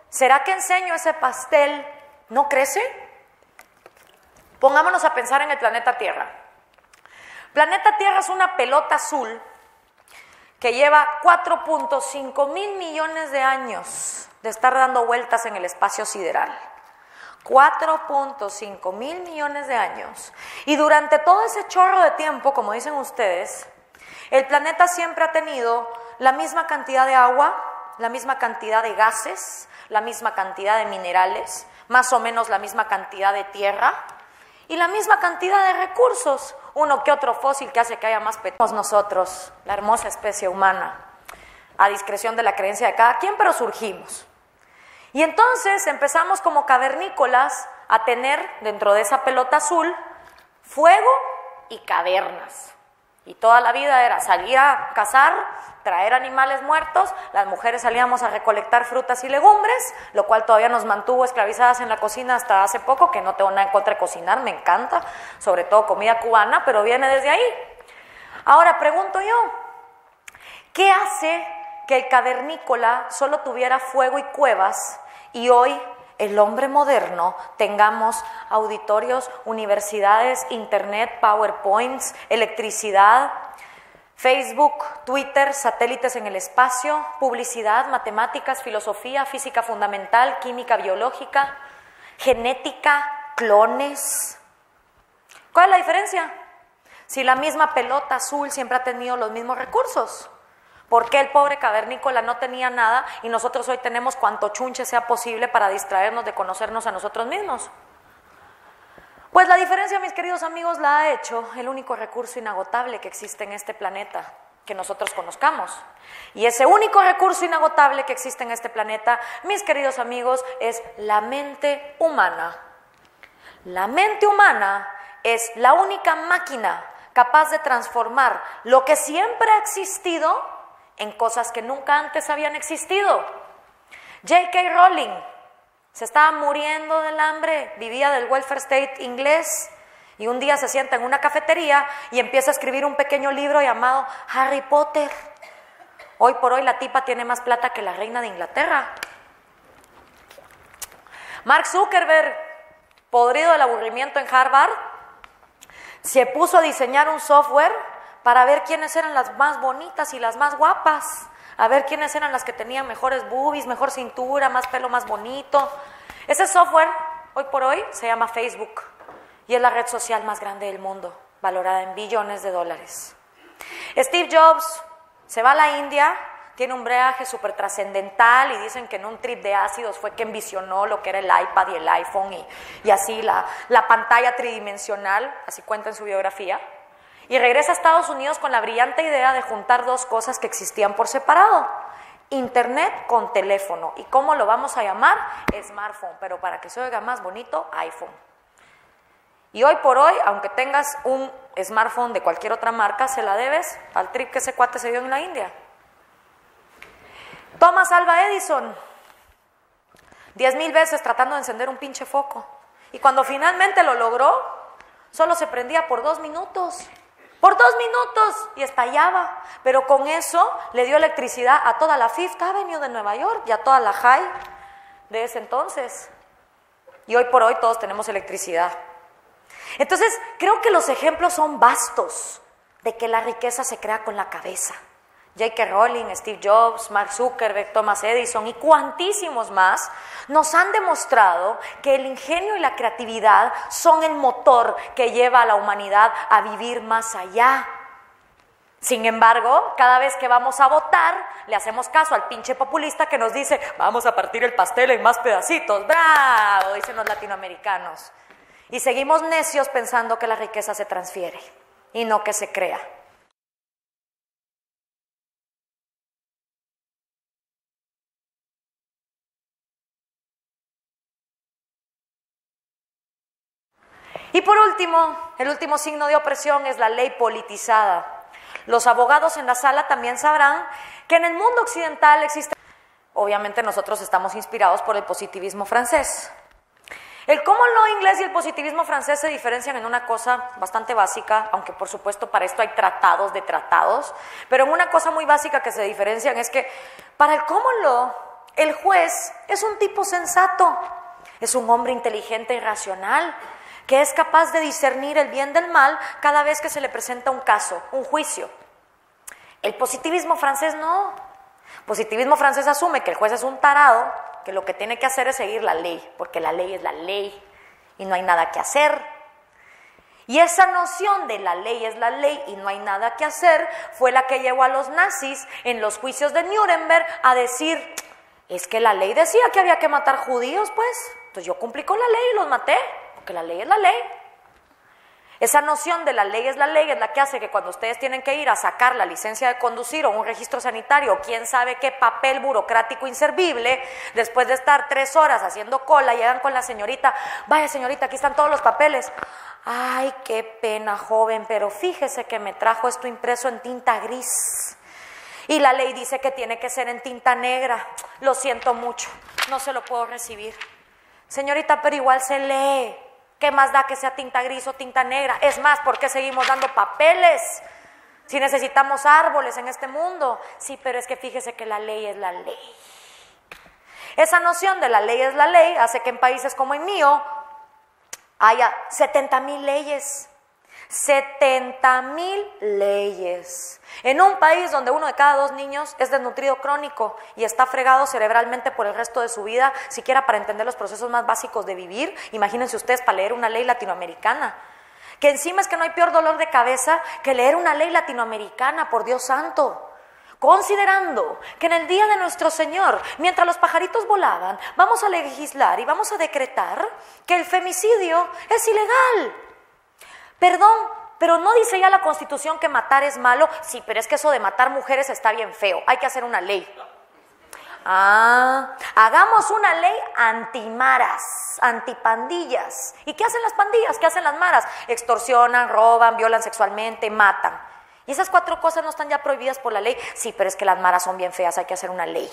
¿Será que enseño ese pastel no crece? Pongámonos a pensar en el planeta Tierra. Planeta Tierra es una pelota azul que lleva 4.5 mil millones de años de estar dando vueltas en el espacio sideral. 4.5 mil millones de años. Y durante todo ese chorro de tiempo, como dicen ustedes, el planeta siempre ha tenido la misma cantidad de agua, la misma cantidad de gases, la misma cantidad de minerales, más o menos la misma cantidad de tierra y la misma cantidad de recursos. Uno que otro fósil que hace que haya más petróleo. Nosotros, la hermosa especie humana, a discreción de la creencia de cada quien, pero surgimos. Y entonces empezamos como cavernícolas a tener dentro de esa pelota azul fuego y cavernas. Y toda la vida era salir a cazar, traer animales muertos, las mujeres salíamos a recolectar frutas y legumbres, lo cual todavía nos mantuvo esclavizadas en la cocina hasta hace poco, que no tengo nada en contra de cocinar, me encanta, sobre todo comida cubana, pero viene desde ahí. Ahora pregunto yo, ¿qué hace que el cavernícola solo tuviera fuego y cuevas y hoy el hombre moderno tengamos auditorios, universidades, internet, PowerPoints, electricidad, Facebook, Twitter, satélites en el espacio, publicidad, matemáticas, filosofía, física fundamental, química biológica, genética, clones? ¿Cuál es la diferencia? Si la misma pelota azul siempre ha tenido los mismos recursos. ¿Por qué el pobre cavernícola no tenía nada y nosotros hoy tenemos cuanto chunche sea posible para distraernos de conocernos a nosotros mismos? Pues la diferencia, mis queridos amigos, la ha hecho el único recurso inagotable que existe en este planeta que nosotros conozcamos. Y ese único recurso inagotable que existe en este planeta, mis queridos amigos, es la mente humana. La mente humana es la única máquina capaz de transformar lo que siempre ha existido en cosas que nunca antes habían existido. J.K. Rowling se estaba muriendo del hambre, vivía del welfare state inglés y un día se sienta en una cafetería y empieza a escribir un pequeño libro llamado Harry Potter. Hoy por hoy la tipa tiene más plata que la reina de Inglaterra. Mark Zuckerberg, podrido del aburrimiento en Harvard, se puso a diseñar un software para ver quiénes eran las más bonitas y las más guapas, a ver quiénes eran las que tenían mejores boobies, mejor cintura, más pelo más bonito. Ese software, hoy por hoy, se llama Facebook y es la red social más grande del mundo, valorada en billones de dólares. Steve Jobs se va a la India, tiene un viaje súper trascendental y dicen que en un trip de ácidos fue que envisionó lo que era el iPad y el iPhone y así la pantalla tridimensional, así cuenta en su biografía. Y regresa a Estados Unidos con la brillante idea de juntar dos cosas que existían por separado: Internet con teléfono. ¿Y cómo lo vamos a llamar? Smartphone, pero para que se oiga más bonito, iPhone. Y hoy por hoy, aunque tengas un smartphone de cualquier otra marca, se la debes al trip que ese cuate se dio en la India. Thomas Alva Edison, 10,000 veces tratando de encender un pinche foco. Y cuando finalmente lo logró, solo se prendía por 2 minutos. Por 2 minutos y estallaba. Pero con eso le dio electricidad a toda la Fifth Avenue de Nueva York y a toda la High de ese entonces. Y hoy por hoy todos tenemos electricidad. Entonces, creo que los ejemplos son vastos de que la riqueza se crea con la cabeza. J.K. Rowling, Steve Jobs, Mark Zuckerberg, Thomas Edison y cuantísimos más nos han demostrado que el ingenio y la creatividad son el motor que lleva a la humanidad a vivir más allá. Sin embargo, cada vez que vamos a votar, le hacemos caso al pinche populista que nos dice: vamos a partir el pastel en más pedacitos. ¡Bravo!, dicen los latinoamericanos. Y seguimos necios pensando que la riqueza se transfiere y no que se crea. Y por último, el último signo de opresión es la ley politizada. Los abogados en la sala también sabrán que en el mundo occidental existe... Obviamente nosotros estamos inspirados por el positivismo francés. El common law inglés y el positivismo francés se diferencian en una cosa bastante básica, aunque por supuesto para esto hay tratados de tratados, pero en una cosa muy básica que se diferencian es que para el common law el juez es un tipo sensato, es un hombre inteligente y racional, que es capaz de discernir el bien del mal cada vez que se le presenta un caso, un juicio. El positivismo francés no. El positivismo francés asume que el juez es un tarado, que lo que tiene que hacer es seguir la ley, porque la ley es la ley y no hay nada que hacer. Y esa noción de la ley es la ley y no hay nada que hacer fue la que llevó a los nazis en los juicios de Nuremberg a decir: es que la ley decía que había que matar judíos, pues, entonces yo cumplí con la ley y los maté. Que la ley es la ley. Esa noción de la ley es la que hace que cuando ustedes tienen que ir a sacar la licencia de conducir o un registro sanitario o quién sabe qué papel burocrático inservible, después de estar 3 horas haciendo cola, llegan con la señorita: vaya señorita, aquí están todos los papeles. Ay, qué pena, joven, pero fíjese que me trajo esto impreso en tinta gris y la ley dice que tiene que ser en tinta negra. Lo siento mucho, no se lo puedo recibir. Señorita, pero igual se lee. ¿Qué más da que sea tinta gris o tinta negra? Es más, ¿por qué seguimos dando papeles si necesitamos árboles en este mundo? Sí, pero es que fíjese que la ley es la ley. Esa noción de la ley es la ley hace que en países como el mío haya 70,000 leyes. 70,000 leyes. En un país donde 1 de cada 2 niños es desnutrido crónico y está fregado cerebralmente por el resto de su vida, siquiera para entender los procesos más básicos de vivir, imagínense ustedes para leer una ley latinoamericana. Que encima es que no hay peor dolor de cabeza que leer una ley latinoamericana, por Dios santo. Considerando que en el día de nuestro Señor, mientras los pajaritos volaban, vamos a legislar y vamos a decretar que el femicidio es ilegal. Perdón, pero ¿no dice ya la Constitución que matar es malo? Sí, pero es que eso de matar mujeres está bien feo, hay que hacer una ley. Hagamos una ley antimaras, antipandillas. ¿Y qué hacen las pandillas? ¿Qué hacen las maras? Extorsionan, roban, violan sexualmente, matan. Y esas 4 cosas no están ya prohibidas por la ley. Sí, pero es que las maras son bien feas, hay que hacer una ley.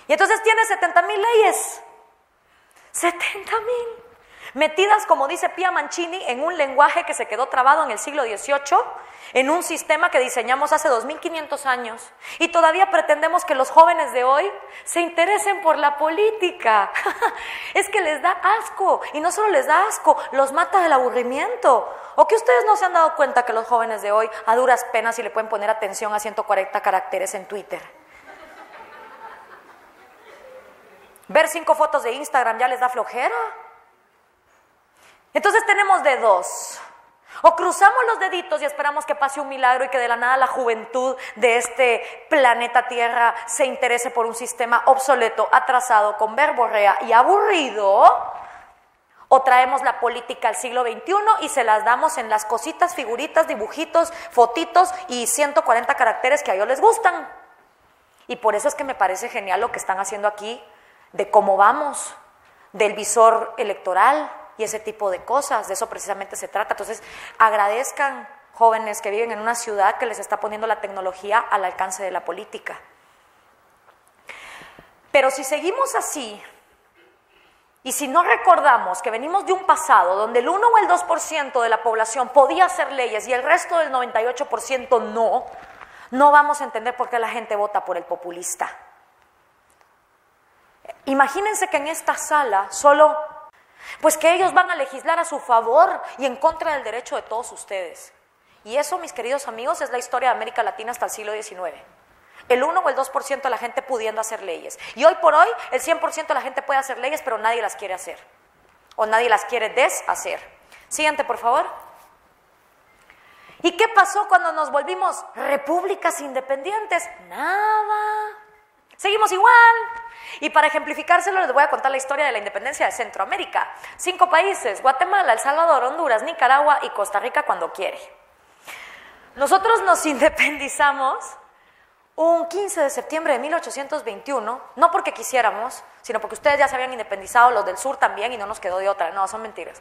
Y entonces tiene 70,000 leyes. 70,000. Metidas, como dice Pia Mancini, en un lenguaje que se quedó trabado en el siglo XVIII, en un sistema que diseñamos hace 2500 años. Y todavía pretendemos que los jóvenes de hoy se interesen por la política. Es que les da asco. Y no solo les da asco, los mata el aburrimiento. ¿O que ustedes no se han dado cuenta que los jóvenes de hoy a duras penas y le pueden poner atención a 140 caracteres en Twitter? Ver 5 fotos de Instagram ya les da flojera. Entonces tenemos de dos. O cruzamos los deditos y esperamos que pase un milagro y que de la nada la juventud de este planeta Tierra se interese por un sistema obsoleto, atrasado, con verborrea y aburrido. O traemos la política al siglo XXI y se las damos en las cositas, figuritas, dibujitos, fotitos y 140 caracteres que a ellos les gustan. Y por eso es que me parece genial lo que están haciendo aquí, de cómo vamos, del visor electoral y ese tipo de cosas. De eso precisamente se trata. Entonces, agradezcan, jóvenes que viven en una ciudad que les está poniendo la tecnología al alcance de la política. Pero si seguimos así, y si no recordamos que venimos de un pasado donde el 1 o el 2% de la población podía hacer leyes y el resto del 98% no vamos a entender por qué la gente vota por el populista. Imagínense que en esta sala solo, pues que ellos van a legislar a su favor y en contra del derecho de todos ustedes. Y eso, mis queridos amigos, es la historia de América Latina hasta el siglo XIX. El 1 o el 2% de la gente pudiendo hacer leyes. Y hoy por hoy, el 100% de la gente puede hacer leyes, pero nadie las quiere hacer. O nadie las quiere deshacer. Siguiente, por favor. ¿Y qué pasó cuando nos volvimos repúblicas independientes? Nada. Seguimos igual. Y para ejemplificárselo les voy a contar la historia de la independencia de Centroamérica. 5 países: Guatemala, El Salvador, Honduras, Nicaragua y Costa Rica cuando quiere. Nosotros nos independizamos un 15 de septiembre de 1821, no porque quisiéramos, sino porque ustedes ya se habían independizado, los del sur también, y no nos quedó de otra. No, son mentiras.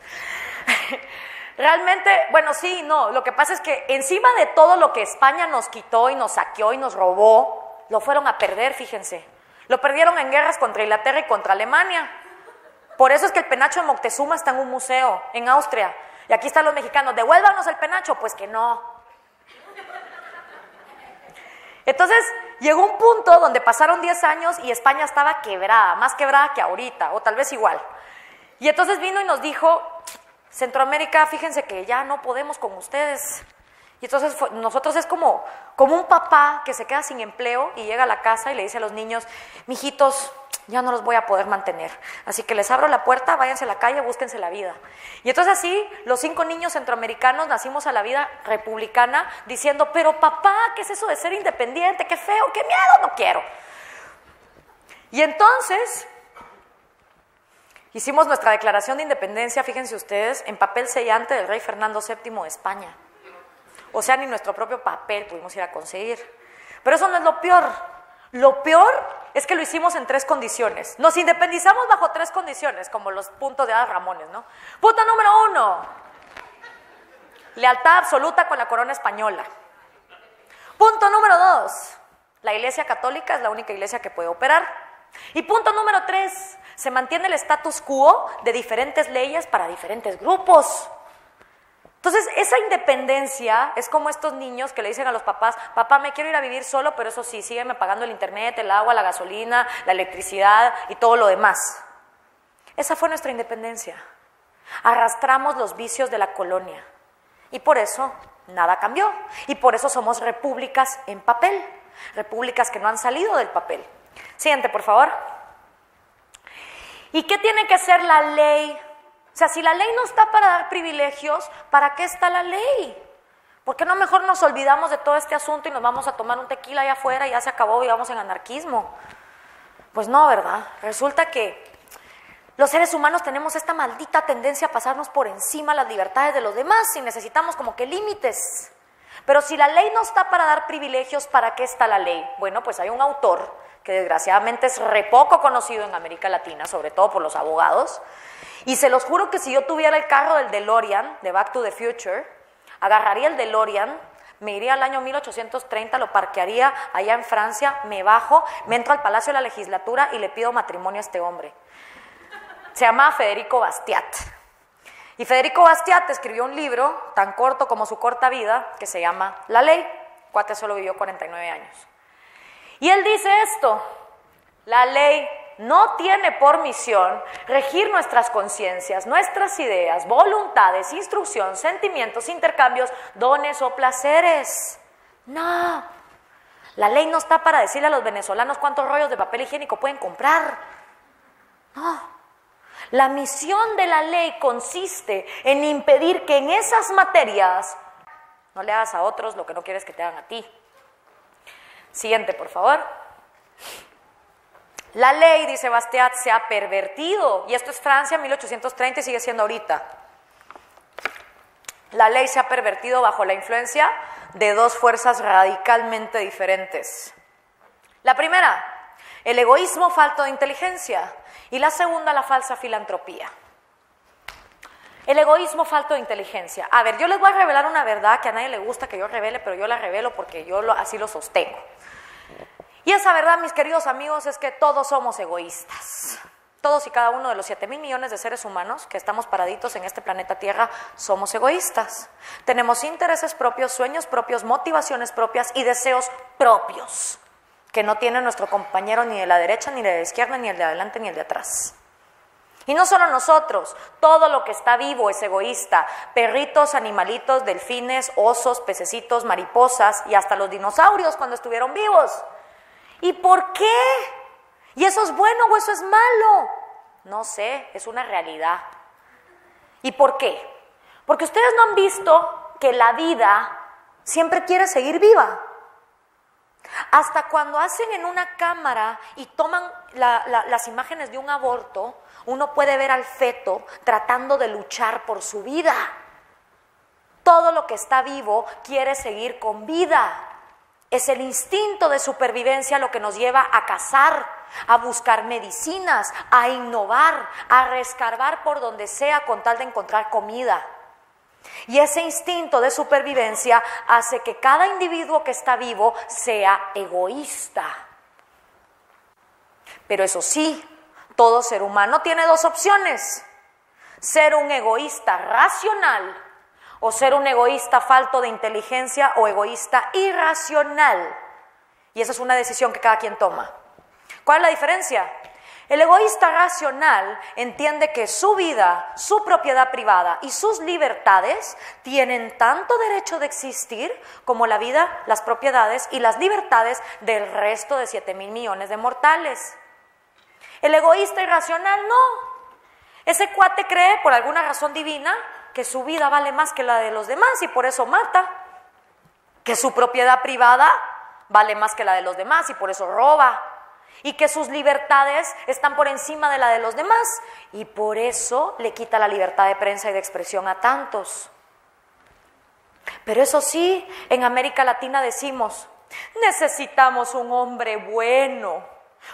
Realmente, bueno, sí y no. Lo que pasa es que encima de todo lo que España nos quitó y nos saqueó y nos robó, lo fueron a perder, fíjense. Lo perdieron en guerras contra Inglaterra y contra Alemania. Por eso es que el penacho de Moctezuma está en un museo en Austria. Y aquí están los mexicanos: devuélvanos el penacho. Pues que no. Entonces llegó un punto donde pasaron 10 años y España estaba quebrada, más quebrada que ahorita, o tal vez igual. Y entonces vino y nos dijo: Centroamérica, fíjense que ya no podemos con ustedes. Y entonces nosotros es como un papá que se queda sin empleo y llega a la casa y le dice a los niños: mijitos, ya no los voy a poder mantener, así que les abro la puerta, váyanse a la calle, búsquense la vida. Y entonces así los 5 niños centroamericanos nacimos a la vida republicana diciendo: pero papá, ¿qué es eso de ser independiente? ¡Qué feo, qué miedo, no quiero! Y entonces hicimos nuestra declaración de independencia, fíjense ustedes, en papel sellante del rey Fernando VII de España. O sea, ni nuestro propio papel pudimos ir a conseguir. Pero eso no es lo peor. Lo peor es que lo hicimos en 3 condiciones. Nos independizamos bajo 3 condiciones, como los puntos de Adán Ramones, ¿no? Punto número 1, lealtad absoluta con la corona española. Punto número 2, la Iglesia Católica es la única iglesia que puede operar. Y punto número 3, se mantiene el status quo de diferentes leyes para diferentes grupos. Entonces, esa independencia es como estos niños que le dicen a los papás: papá, me quiero ir a vivir solo, pero eso sí, sígueme pagando el internet, el agua, la gasolina, la electricidad y todo lo demás. Esa fue nuestra independencia. Arrastramos los vicios de la colonia y por eso nada cambió. Y por eso somos repúblicas en papel, repúblicas que no han salido del papel. Siguiente, por favor. ¿Y qué tiene que ser la ley? O sea, si la ley no está para dar privilegios, ¿para qué está la ley? ¿Por qué no mejor nos olvidamos de todo este asunto y nos vamos a tomar un tequila allá afuera y ya se acabó y vamos en anarquismo? Pues no, ¿verdad? Resulta que los seres humanos tenemos esta maldita tendencia a pasarnos por encima las libertades de los demás y necesitamos como que límites. Pero si la ley no está para dar privilegios, ¿para qué está la ley? Bueno, pues hay un autor que desgraciadamente es re poco conocido en América Latina, sobre todo por los abogados. Y se los juro que si yo tuviera el carro del DeLorean, de Back to the Future, agarraría el DeLorean, Me iría al año 1830, lo parquearía allá en Francia, me bajo, me entro al Palacio de la Legislatura y le pido matrimonio a este hombre. Se llama Federico Bastiat. Y Federico Bastiat escribió un libro tan corto como su corta vida que se llama La Ley. Cuate solo vivió 49 años. Y él dice esto: la ley no tiene por misión regir nuestras conciencias, nuestras ideas, voluntades, instrucción, sentimientos, intercambios, dones o placeres. No. La ley no está para decirle a los venezolanos cuántos rollos de papel higiénico pueden comprar. No. La misión de la ley consiste en impedir que en esas materias no le hagas a otros lo que no quieres que te hagan a ti. Siguiente, por favor. La ley, dice Bastiat, se ha pervertido, y esto es Francia, 1830, y sigue siendo ahorita. La ley se ha pervertido bajo la influencia de dos fuerzas radicalmente diferentes. La primera, el egoísmo falto de inteligencia, y la segunda, la falsa filantropía. El egoísmo falto de inteligencia. A ver, yo les voy a revelar una verdad que a nadie le gusta que yo revele, pero yo la revelo porque yo así lo sostengo. Y esa verdad, mis queridos amigos, es que todos somos egoístas. Todos y cada uno de los 7,000 millones de seres humanos que estamos paraditos en este planeta Tierra somos egoístas. Tenemos intereses propios, sueños propios, motivaciones propias y deseos propios que no tiene nuestro compañero ni de la derecha, ni de la izquierda, ni el de adelante, ni el de atrás. Y no solo nosotros, todo lo que está vivo es egoísta. Perritos, animalitos, delfines, osos, pececitos, mariposas y hasta los dinosaurios cuando estuvieron vivos. ¿Y por qué? ¿Y eso es bueno o eso es malo? No sé, es una realidad. ¿Y por qué? Porque ustedes no han visto que la vida siempre quiere seguir viva. Hasta cuando hacen en una cámara y toman las imágenes de un aborto, uno puede ver al feto tratando de luchar por su vida. Todo lo que está vivo quiere seguir con vida. Es el instinto de supervivencia lo que nos lleva a cazar, a buscar medicinas, a innovar, a rescarbar por donde sea con tal de encontrar comida. Y ese instinto de supervivencia hace que cada individuo que está vivo sea egoísta. Pero eso sí, todo ser humano tiene dos opciones: ser un egoísta racional o ser un egoísta falto de inteligencia o egoísta irracional. Y esa es una decisión que cada quien toma. ¿Cuál es la diferencia? El egoísta racional entiende que su vida, su propiedad privada y sus libertades tienen tanto derecho de existir como la vida, las propiedades y las libertades del resto de 7,000 millones de mortales. El egoísta irracional no. Ese cuate cree, por alguna razón divina, que su vida vale más que la de los demás y por eso mata. Que su propiedad privada vale más que la de los demás y por eso roba. Y que sus libertades están por encima de la de los demás y por eso le quita la libertad de prensa y de expresión a tantos. Pero eso sí, en América Latina decimos, necesitamos un hombre bueno,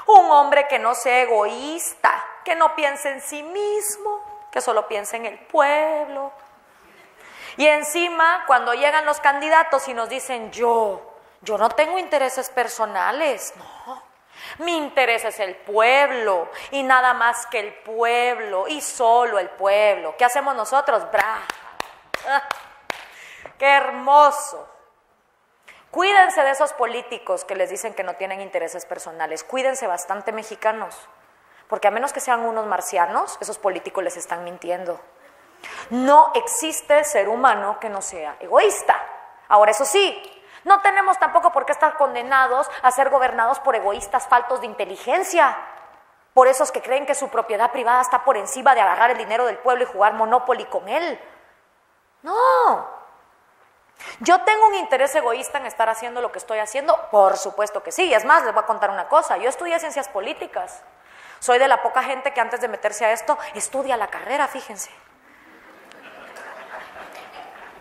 un hombre que no sea egoísta, que no piense en sí mismo, que solo piense en el pueblo. Y encima, cuando llegan los candidatos y nos dicen, yo no tengo intereses personales, no. Mi interés es el pueblo y nada más que el pueblo y solo el pueblo. ¿Qué hacemos nosotros? ¡Bra! ¡Ah! ¡Qué hermoso! Cuídense de esos políticos que les dicen que no tienen intereses personales. Cuídense bastante, mexicanos, porque a menos que sean unos marcianos, esos políticos les están mintiendo. No existe ser humano que no sea egoísta. Ahora, eso sí, no tenemos tampoco por qué estar condenados a ser gobernados por egoístas faltos de inteligencia, por esos que creen que su propiedad privada está por encima de agarrar el dinero del pueblo y jugar Monopoly con él. No. ¿Yo tengo un interés egoísta en estar haciendo lo que estoy haciendo? Por supuesto que sí. Y es más, les voy a contar una cosa. Yo estudié ciencias políticas. Soy de la poca gente que antes de meterse a esto estudia la carrera, fíjense.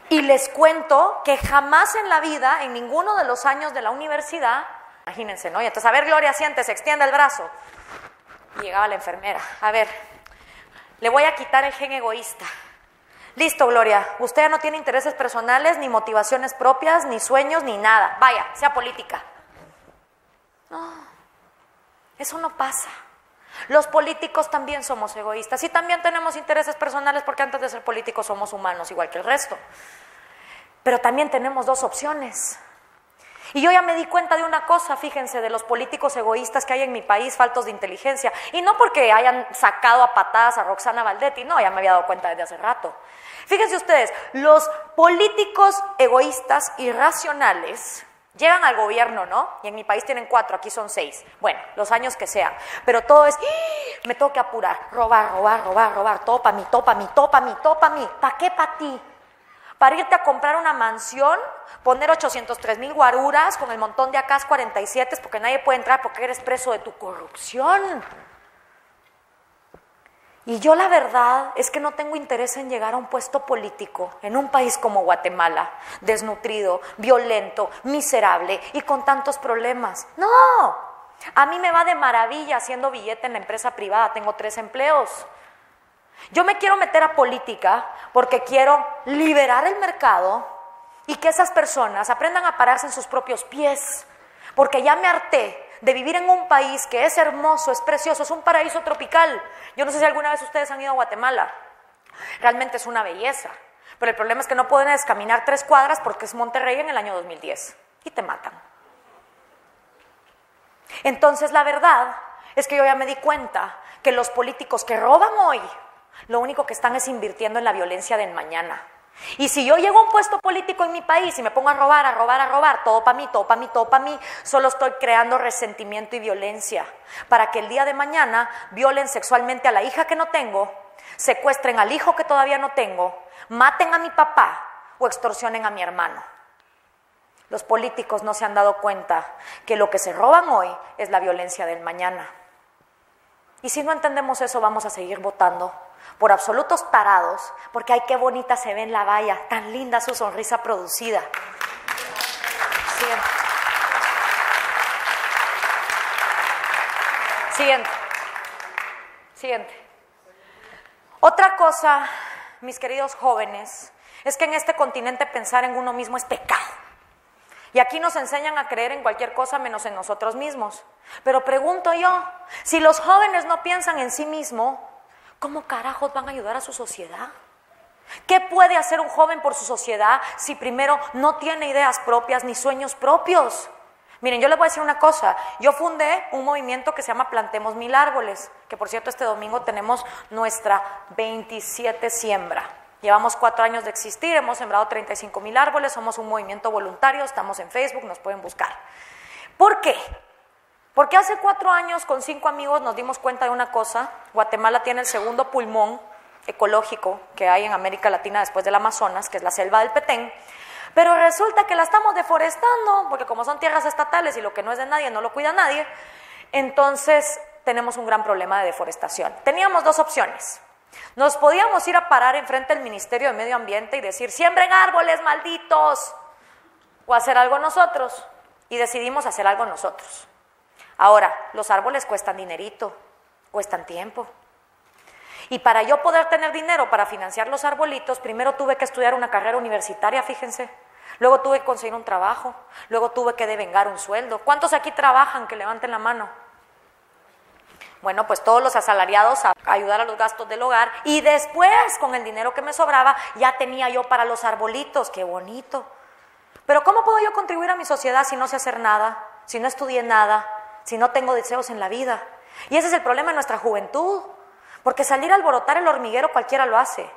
Y les cuento que jamás en la vida, en ninguno de los años de la universidad, imagínense, ¿no? Y entonces, a ver, Gloria, siéntese, extienda el brazo. Y llegaba la enfermera, a ver, le voy a quitar el gen egoísta, Listo, Gloria, usted ya no tiene intereses personales, ni motivaciones propias, ni sueños, ni nada. Vaya, sea política. No, eso no pasa. Los políticos también somos egoístas y también tenemos intereses personales porque antes de ser políticos somos humanos igual que el resto. Pero también tenemos dos opciones. Y yo ya me di cuenta de una cosa, fíjense, de los políticos egoístas que hay en mi país, faltos de inteligencia. Y no porque hayan sacado a patadas a Roxana Valdetti, no, ya me había dado cuenta desde hace rato. Fíjense ustedes, los políticos egoístas irracionales llegan al gobierno, ¿no? Y en mi país tienen 4, aquí son 6. Bueno, los años que sean. Pero todo es, me tengo que apurar, robar, todo para mí, todo para mí, todo para mí, todo para mí. ¿Para qué para ti? Para irte a comprar una mansión, poner 803,000 guaruras con el montón de AKs 47 porque nadie puede entrar porque eres preso de tu corrupción. Y yo la verdad es que no tengo interés en llegar a un puesto político en un país como Guatemala, desnutrido, violento, miserable y con tantos problemas. No, a mí me va de maravilla haciendo billete en la empresa privada, tengo 3 empleos. Yo me quiero meter a política porque quiero liberar el mercado y que esas personas aprendan a pararse en sus propios pies, porque ya me harté de vivir en un país que es hermoso, es precioso, es un paraíso tropical. Yo no sé si alguna vez ustedes han ido a Guatemala, realmente es una belleza, pero el problema es que no pueden caminar 3 cuadras porque es Monterrey en el año 2010 y te matan. Entonces la verdad es que yo ya me di cuenta que los políticos que roban hoy, lo único que están es invirtiendo en la violencia del mañana. Y si yo llego a un puesto político en mi país y me pongo a robar, todo para mí, todo para mí, todo para mí, solo estoy creando resentimiento y violencia para que el día de mañana violen sexualmente a la hija que no tengo, secuestren al hijo que todavía no tengo, maten a mi papá o extorsionen a mi hermano. Los políticos no se han dado cuenta que lo que se roban hoy es la violencia del mañana. Y si no entendemos eso, vamos a seguir votando por absolutos tarados, porque ay, qué bonita se ve en la valla, tan linda su sonrisa producida. Siguiente. Otra cosa, mis queridos jóvenes, es que en este continente pensar en uno mismo es pecado. Y aquí nos enseñan a creer en cualquier cosa menos en nosotros mismos. Pero pregunto yo, si los jóvenes no piensan en sí mismos, ¿cómo carajos van a ayudar a su sociedad? ¿Qué puede hacer un joven por su sociedad si primero no tiene ideas propias ni sueños propios? Miren, yo les voy a decir una cosa. Yo fundé un movimiento que se llama Plantemos 1000 árboles, que por cierto este domingo tenemos nuestra 27 siembra. Llevamos 4 años de existir, hemos sembrado 35,000 árboles, somos un movimiento voluntario, estamos en Facebook, nos pueden buscar. ¿Por qué? Porque hace 4 años con 5 amigos nos dimos cuenta de una cosa. Guatemala tiene el segundo pulmón ecológico que hay en América Latina después del Amazonas, que es la selva del Petén, pero resulta que la estamos deforestando, porque como son tierras estatales y lo que no es de nadie no lo cuida nadie, entonces tenemos un gran problema de deforestación. Teníamos 2 opciones. Nos podíamos ir a parar enfrente del Ministerio de Medio Ambiente y decir, siembren árboles, malditos, o hacer algo nosotros, y decidimos hacer algo nosotros. Ahora, los árboles cuestan dinerito, cuestan tiempo. Y para yo poder tener dinero para financiar los arbolitos, primero tuve que estudiar una carrera universitaria, fíjense. Luego tuve que conseguir un trabajo, luego tuve que devengar un sueldo. ¿Cuántos aquí trabajan? Que levanten la mano. Bueno, pues todos los asalariados a ayudar a los gastos del hogar y después, con el dinero que me sobraba, ya tenía yo para los arbolitos. ¡Qué bonito! Pero ¿cómo puedo yo contribuir a mi sociedad si no sé hacer nada, si no estudié nada, si no tengo deseos en la vida? Y ese es el problema de nuestra juventud, porque salir a alborotar el hormiguero cualquiera lo hace.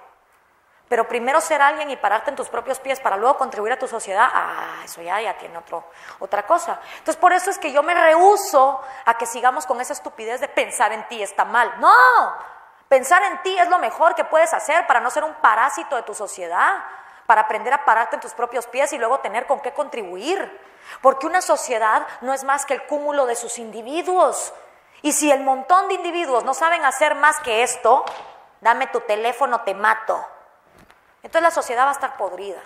Pero primero ser alguien y pararte en tus propios pies para luego contribuir a tu sociedad, eso ya tiene otra cosa. Entonces por eso es que yo me rehúso a que sigamos con esa estupidez de pensar en ti está mal. ¡No! Pensar en ti es lo mejor que puedes hacer para no ser un parásito de tu sociedad, para aprender a pararte en tus propios pies y luego tener con qué contribuir. Porque una sociedad no es más que el cúmulo de sus individuos. Y si el montón de individuos no saben hacer más que esto, dame tu teléfono, te mato. Entonces la sociedad va a estar podrida.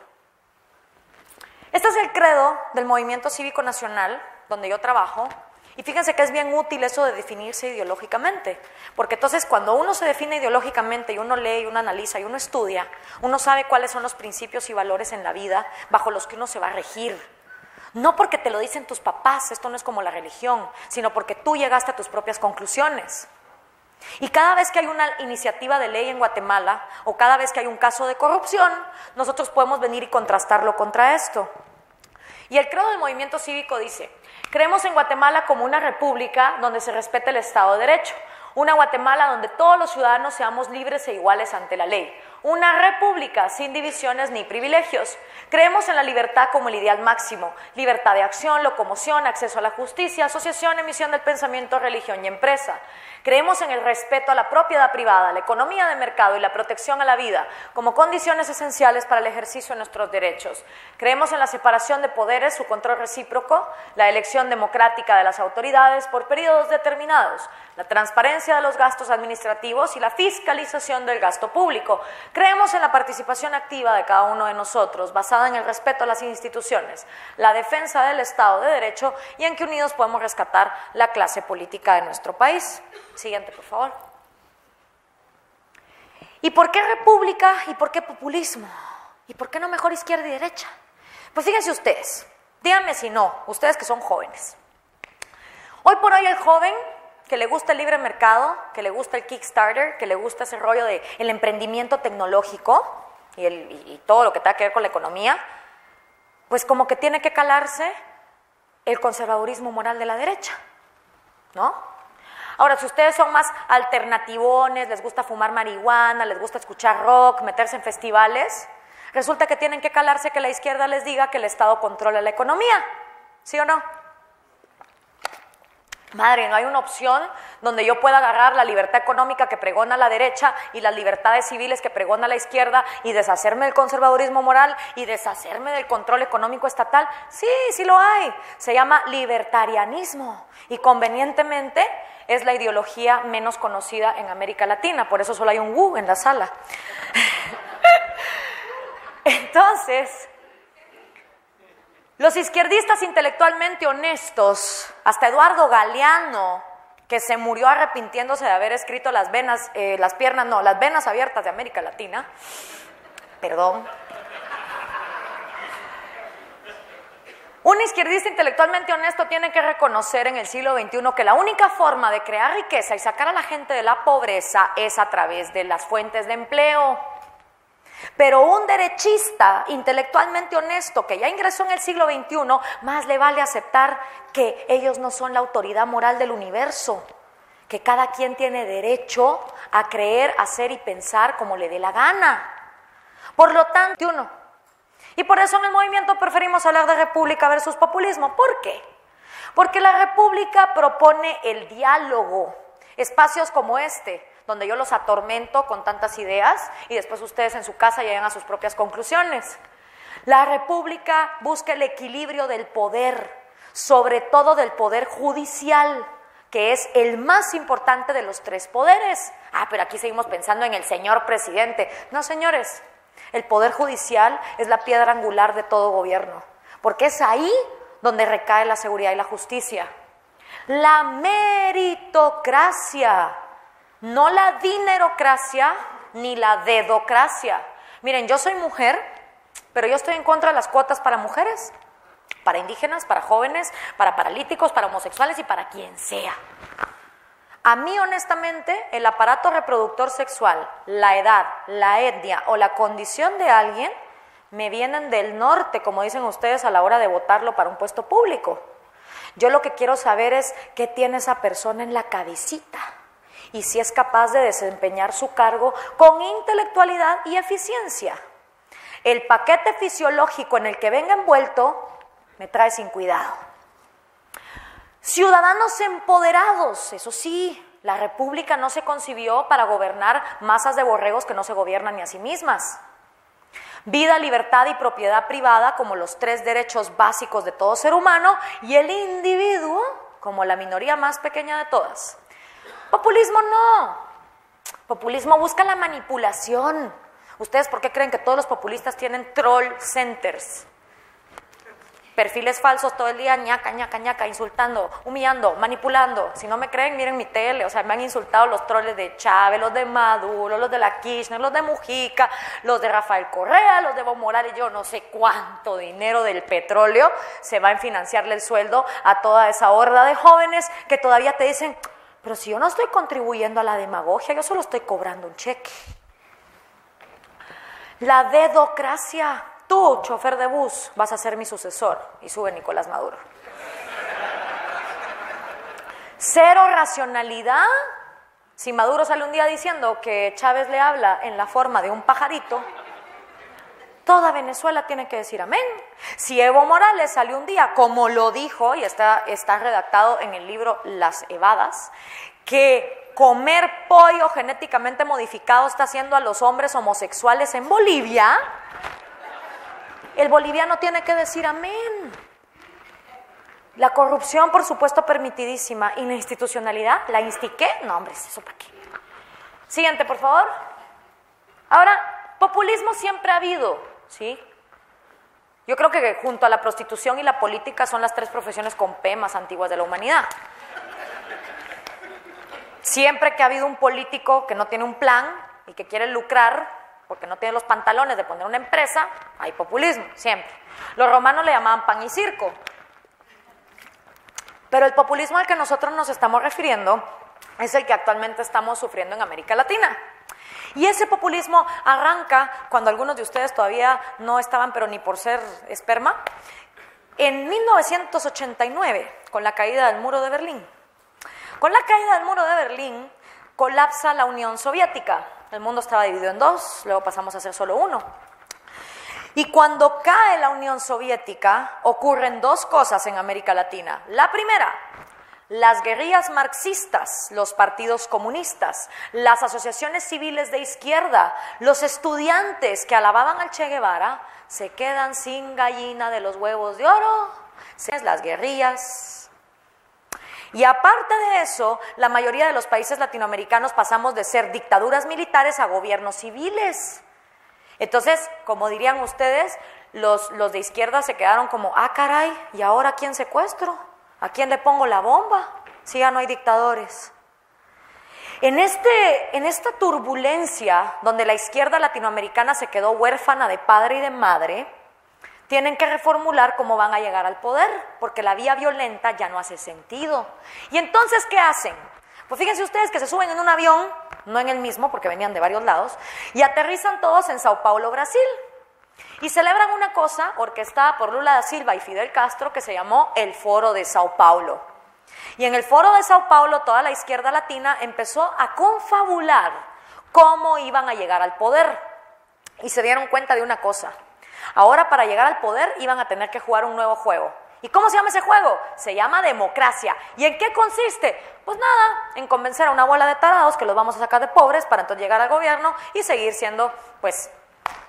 Este es el credo del Movimiento Cívico Nacional, donde yo trabajo, Y fíjense que es bien útil eso de definirse ideológicamente, porque entonces cuando uno se define ideológicamente y uno lee y uno analiza y uno estudia, uno sabe cuáles son los principios y valores en la vida bajo los que uno se va a regir. No porque te lo dicen tus papás, esto no es como la religión, sino porque tú llegaste a tus propias conclusiones. Y cada vez que hay una iniciativa de ley en Guatemala o cada vez que hay un caso de corrupción, nosotros podemos venir y contrastarlo contra esto. Y el credo del movimiento cívico dice: creemos en Guatemala como una república donde se respete el Estado de Derecho, una Guatemala donde todos los ciudadanos seamos libres e iguales ante la ley, una república sin divisiones ni privilegios. Creemos en la libertad como el ideal máximo, libertad de acción, locomoción, acceso a la justicia, asociación, emisión del pensamiento, religión y empresa. Creemos en el respeto a la propiedad privada, la economía de mercado y la protección a la vida como condiciones esenciales para el ejercicio de nuestros derechos. Creemos en la separación de poderes, su control recíproco, la elección democrática de las autoridades por periodos determinados, la transparencia de los gastos administrativos y la fiscalización del gasto público. Creemos en la participación activa de cada uno de nosotros, basada en el respeto a las instituciones, la defensa del Estado de Derecho y en que unidos podemos rescatar la clase política de nuestro país. Siguiente, por favor. ¿Y por qué república y por qué populismo? ¿Y por qué no mejor izquierda y derecha? Pues fíjense ustedes, díganme si no, ustedes que son jóvenes. Hoy por hoy el joven que le gusta el libre mercado, que le gusta el Kickstarter, que le gusta ese rollo del emprendimiento tecnológico y todo lo que tenga que ver con la economía, pues como que tiene que calarse el conservadurismo moral de la derecha, ¿no? Ahora, si ustedes son más alternativones, les gusta fumar marihuana, les gusta escuchar rock, meterse en festivales, resulta que tienen que calarse que la izquierda les diga que el Estado controla la economía, ¿sí o no? Madre, no hay una opción donde yo pueda agarrar la libertad económica que pregona la derecha y las libertades civiles que pregona la izquierda y deshacerme del conservadurismo moral y deshacerme del control económico estatal. Sí, sí lo hay. Se llama libertarianismo y convenientemente es la ideología menos conocida en América Latina, por eso solo hay un Wu en la sala. Entonces, los izquierdistas intelectualmente honestos, hasta Eduardo Galeano, que se murió arrepintiéndose de haber escrito las venas abiertas de América Latina, perdón. Un izquierdista intelectualmente honesto tiene que reconocer en el siglo XXI que la única forma de crear riqueza y sacar a la gente de la pobreza es a través de las fuentes de empleo. Pero un derechista intelectualmente honesto que ya ingresó en el siglo XXI, más le vale aceptar que ellos no son la autoridad moral del universo, que cada quien tiene derecho a creer, hacer y pensar como le dé la gana. Por lo tanto, y por eso en el movimiento preferimos hablar de república versus populismo. ¿Por qué? Porque la república propone el diálogo, espacios como este, donde yo los atormento con tantas ideas y después ustedes en su casa llegan a sus propias conclusiones. La república busca el equilibrio del poder, sobre todo del poder judicial, que es el más importante de los tres poderes. Pero aquí seguimos pensando en el señor presidente. No, señores, el poder judicial es la piedra angular de todo gobierno, porque es ahí donde recae la seguridad y la justicia. La meritocracia, no la dinerocracia ni la dedocracia. Miren, yo soy mujer, pero yo estoy en contra de las cuotas para mujeres, para indígenas, para jóvenes, para paralíticos, para homosexuales y para quien sea. A mí, honestamente, el aparato reproductor sexual, la edad, la etnia o la condición de alguien me vienen del norte, como dicen ustedes a la hora de votarlo para un puesto público. Yo lo que quiero saber es qué tiene esa persona en la cabecita y si es capaz de desempeñar su cargo con intelectualidad y eficiencia. El paquete fisiológico en el que venga envuelto me trae sin cuidado. Ciudadanos empoderados, eso sí, la república no se concibió para gobernar masas de borregos que no se gobiernan ni a sí mismas. Vida, libertad y propiedad privada como los tres derechos básicos de todo ser humano y el individuo como la minoría más pequeña de todas. Populismo no. Populismo busca la manipulación. ¿Ustedes por qué creen que todos los populistas tienen troll centers? perfiles falsos todo el día, ñaca, ñaca, ñaca, insultando, humillando, manipulando. Si no me creen, miren mi tele, o sea, me han insultado los troles de Chávez, los de Maduro, los de la Kirchner, los de Mujica, los de Rafael Correa, los de Evo Morales. Yo no sé cuánto dinero del petróleo se va a financiarle el sueldo a toda esa horda de jóvenes que todavía te dicen, pero si yo no estoy contribuyendo a la demagogia, yo solo estoy cobrando un cheque. La dedocracia. Tú, chofer de bus, vas a ser mi sucesor. Y sube Nicolás Maduro. Cero racionalidad. Si Maduro sale un día diciendo que Chávez le habla en la forma de un pajarito, toda Venezuela tiene que decir amén. Si Evo Morales salió un día, como lo dijo, y está redactado en el libro Las Evadas, que comer pollo genéticamente modificado está haciendo a los hombres homosexuales en Bolivia, el boliviano tiene que decir amén. La corrupción, por supuesto, permitidísima. Y la institucionalidad, ¿la instiqué? No, hombre, ¿eso para qué? Siguiente, por favor. Ahora, populismo siempre ha habido, ¿sí? Yo creo que junto a la prostitución y la política son las tres profesiones con P más antiguas de la humanidad. Siempre que ha habido un político que no tiene un plan y que quiere lucrar, porque no tiene los pantalones de poner una empresa, hay populismo, siempre. Los romanos le llamaban pan y circo. Pero el populismo al que nosotros nos estamos refiriendo es el que actualmente estamos sufriendo en América Latina. Y ese populismo arranca cuando algunos de ustedes todavía no estaban, pero ni por ser esperma, en 1989, con la caída del muro de Berlín. Con la caída del muro de Berlín, colapsa la Unión Soviética. El mundo estaba dividido en dos, luego pasamos a ser solo uno. Y cuando cae la Unión Soviética, ocurren dos cosas en América Latina. La primera, las guerrillas marxistas, los partidos comunistas, las asociaciones civiles de izquierda, los estudiantes que alababan al Che Guevara, se quedan sin gallina de los huevos de oro, las guerrillas. Y aparte de eso, la mayoría de los países latinoamericanos pasamos de ser dictaduras militares a gobiernos civiles. Entonces, como dirían ustedes, los de izquierda se quedaron como, ah, caray, ¿y ahora a quién secuestro? ¿A quién le pongo la bomba? Si ya no hay dictadores. En esta turbulencia, donde la izquierda latinoamericana se quedó huérfana de padre y de madre, tienen que reformular cómo van a llegar al poder, porque la vía violenta ya no hace sentido. Y entonces, ¿qué hacen? Pues fíjense ustedes que se suben en un avión, no en el mismo, porque venían de varios lados, y aterrizan todos en Sao Paulo, Brasil. Y celebran una cosa orquestada por Lula da Silva y Fidel Castro que se llamó el Foro de Sao Paulo. Y en el Foro de Sao Paulo toda la izquierda latina empezó a confabular cómo iban a llegar al poder. Y se dieron cuenta de una cosa. Ahora para llegar al poder iban a tener que jugar un nuevo juego. ¿Y cómo se llama ese juego? Se llama democracia. ¿Y en qué consiste? Pues nada, en convencer a una bola de tarados que los vamos a sacar de pobres para entonces llegar al gobierno y seguir siendo, pues,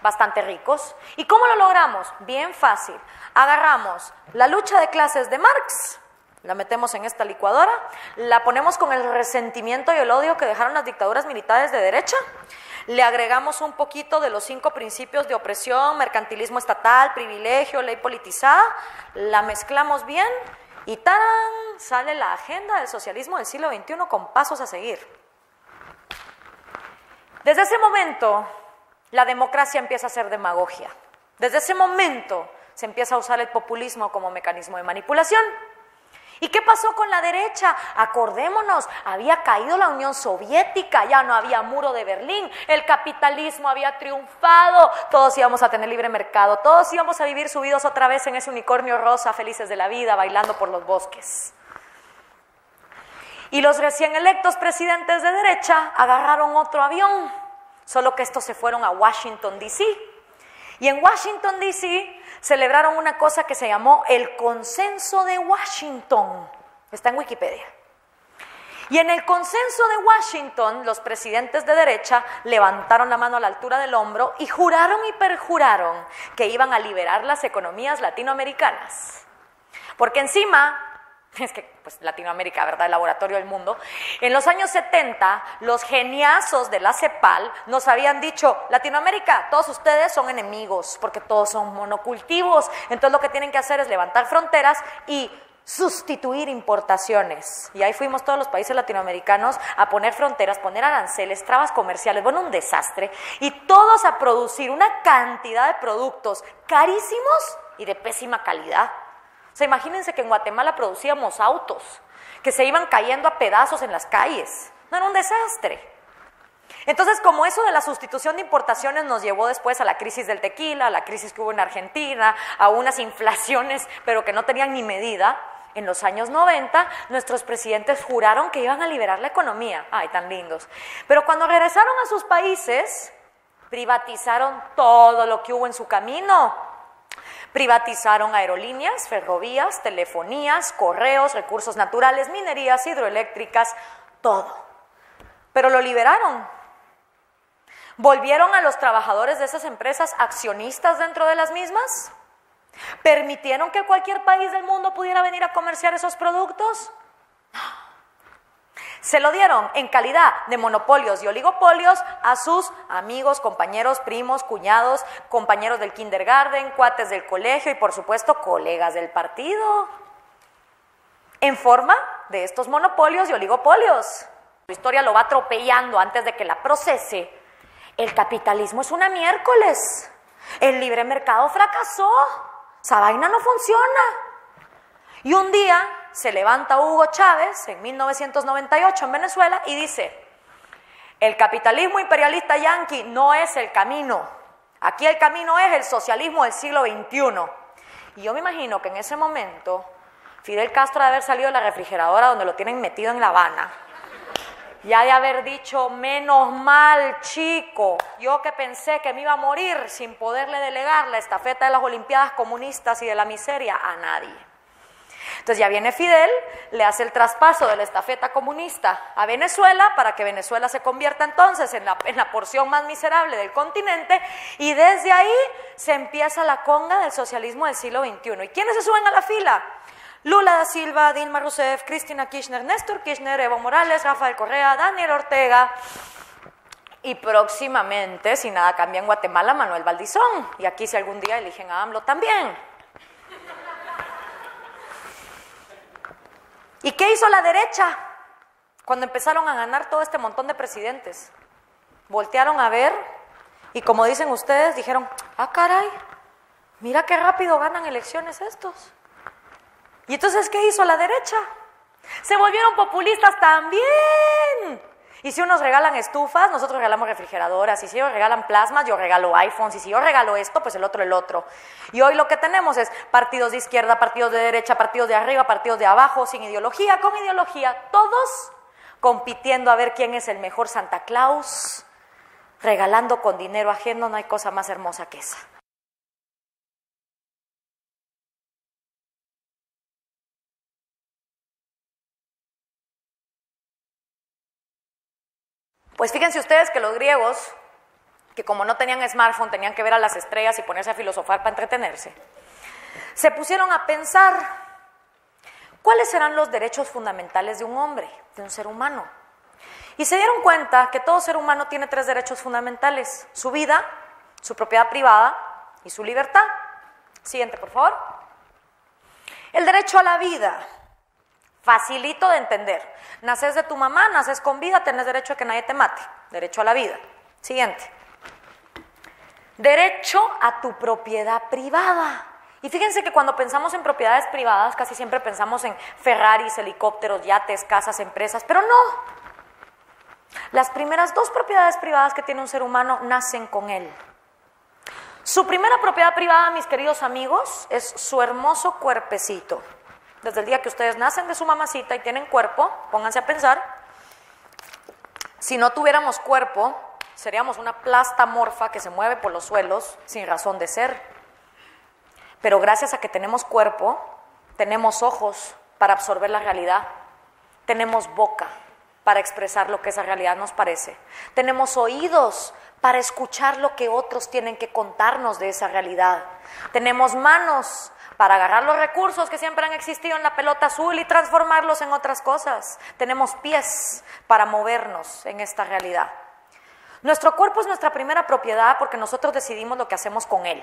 bastante ricos. ¿Y cómo lo logramos? Bien fácil. Agarramos la lucha de clases de Marx, la metemos en esta licuadora, la ponemos con el resentimiento y el odio que dejaron las dictaduras militares de derecha, le agregamos un poquito de los 5 principios de opresión, mercantilismo estatal, privilegio, ley politizada, la mezclamos bien y ¡tarán! Sale la agenda del socialismo del siglo XXI con pasos a seguir. Desde ese momento, la democracia empieza a ser demagogia. Desde ese momento se empieza a usar el populismo como mecanismo de manipulación. ¿Y qué pasó con la derecha? Acordémonos, había caído la Unión Soviética, ya no había muro de Berlín, el capitalismo había triunfado, todos íbamos a tener libre mercado, todos íbamos a vivir subidos otra vez en ese unicornio rosa, felices de la vida, bailando por los bosques. Y los recién electos presidentes de derecha agarraron otro avión, solo que estos se fueron a Washington, D.C. Y en Washington, D.C., celebraron una cosa que se llamó el Consenso de Washington. Está en Wikipedia. Y en el Consenso de Washington, los presidentes de derecha levantaron la mano a la altura del hombro y juraron y perjuraron que iban a liberar las economías latinoamericanas. Porque encima Es que pues Latinoamérica, ¿verdad?, el laboratorio del mundo. En los años 70, los geniazos de la CEPAL nos habían dicho: Latinoamérica, todos ustedes son enemigos porque todos son monocultivos, entonces lo que tienen que hacer es levantar fronteras y sustituir importaciones. Y ahí fuimos todos los países latinoamericanos a poner fronteras, poner aranceles, trabas comerciales, bueno, un desastre, y todos a producir una cantidad de productos carísimos y de pésima calidad. O sea, imagínense que en Guatemala producíamos autos que se iban cayendo a pedazos en las calles. No, era un desastre. Entonces, como eso de la sustitución de importaciones nos llevó después a la crisis del tequila, a la crisis que hubo en Argentina, a unas inflaciones, pero que no tenían ni medida, en los años 90, nuestros presidentes juraron que iban a liberar la economía. ¡Ay, tan lindos! Pero cuando regresaron a sus países, privatizaron todo lo que hubo en su camino. Privatizaron aerolíneas, ferrovías, telefonías, correos, recursos naturales, minerías, hidroeléctricas, todo. Pero lo liberaron. ¿Volvieron a los trabajadores de esas empresas accionistas dentro de las mismas? ¿Permitieron que cualquier país del mundo pudiera venir a comerciar esos productos? Se lo dieron en calidad de monopolios y oligopolios a sus amigos, compañeros, primos, cuñados, compañeros del kindergarten, cuates del colegio y por supuesto colegas del partido, en forma de estos monopolios y oligopolios. La historia lo va atropellando antes de que la procese. El capitalismo es una miércoles. El libre mercado fracasó. Esa vaina no funciona. Y un día se levanta Hugo Chávez en 1998 en Venezuela y dice: el capitalismo imperialista yanqui no es el camino. Aquí el camino es el socialismo del siglo XXI. Y yo me imagino que en ese momento Fidel Castro de haber salido de la refrigeradora donde lo tienen metido en La Habana, ya de haber dicho: menos mal, chico, yo que pensé que me iba a morir sin poderle delegar la estafeta de las Olimpiadas comunistas y de la miseria a nadie. Entonces ya viene Fidel, le hace el traspaso de la estafeta comunista a Venezuela para que Venezuela se convierta entonces en la porción más miserable del continente, y desde ahí se empieza la conga del socialismo del siglo XXI. ¿Y quiénes se suben a la fila? Lula da Silva, Dilma Rousseff, Cristina Kirchner, Néstor Kirchner, Evo Morales, Rafael Correa, Daniel Ortega y próximamente, si nada cambia en Guatemala, Manuel Valdizón. Y aquí si algún día eligen a AMLO también. ¿Y qué hizo la derecha cuando empezaron a ganar todo este montón de presidentes? Voltearon a ver y, como dicen ustedes, dijeron: ah, caray, mira qué rápido ganan elecciones estos. Y entonces, ¿qué hizo la derecha? Se volvieron populistas también. Y si unos regalan estufas, nosotros regalamos refrigeradoras. Y si ellos regalan plasmas, yo regalo iPhones. Y si yo regalo esto, pues el otro el otro. Y hoy lo que tenemos es partidos de izquierda, partidos de derecha, partidos de arriba, partidos de abajo, sin ideología, con ideología, todos compitiendo a ver quién es el mejor Santa Claus, regalando con dinero ajeno. No hay cosa más hermosa que esa. Pues fíjense ustedes que los griegos, que como no tenían smartphone, tenían que ver a las estrellas y ponerse a filosofar para entretenerse, se pusieron a pensar cuáles serán los derechos fundamentales de un hombre, de un ser humano. Y se dieron cuenta que todo ser humano tiene 3 derechos fundamentales: su vida, su propiedad privada y su libertad. Siguiente, por favor. El derecho a la vida. Facilito de entender. Naces de tu mamá, naces con vida, tenés derecho a que nadie te mate. Derecho a la vida. Siguiente. Derecho a tu propiedad privada. Y fíjense que cuando pensamos en propiedades privadas, casi siempre pensamos en Ferraris, helicópteros, yates, casas, empresas, pero no. Las primeras 2 propiedades privadas que tiene un ser humano nacen con él. Su primera propiedad privada, mis queridos amigos, es su hermoso cuerpecito. Desde el día que ustedes nacen de su mamacita y tienen cuerpo, pónganse a pensar, si no tuviéramos cuerpo, seríamos una plasta amorfa que se mueve por los suelos sin razón de ser. Pero gracias a que tenemos cuerpo, tenemos ojos para absorber la realidad, tenemos boca para expresar lo que esa realidad nos parece, tenemos oídos para escuchar lo que otros tienen que contarnos de esa realidad. Tenemos manos para agarrar los recursos que siempre han existido en la pelota azul y transformarlos en otras cosas. Tenemos pies para movernos en esta realidad. Nuestro cuerpo es nuestra primera propiedad porque nosotros decidimos lo que hacemos con él.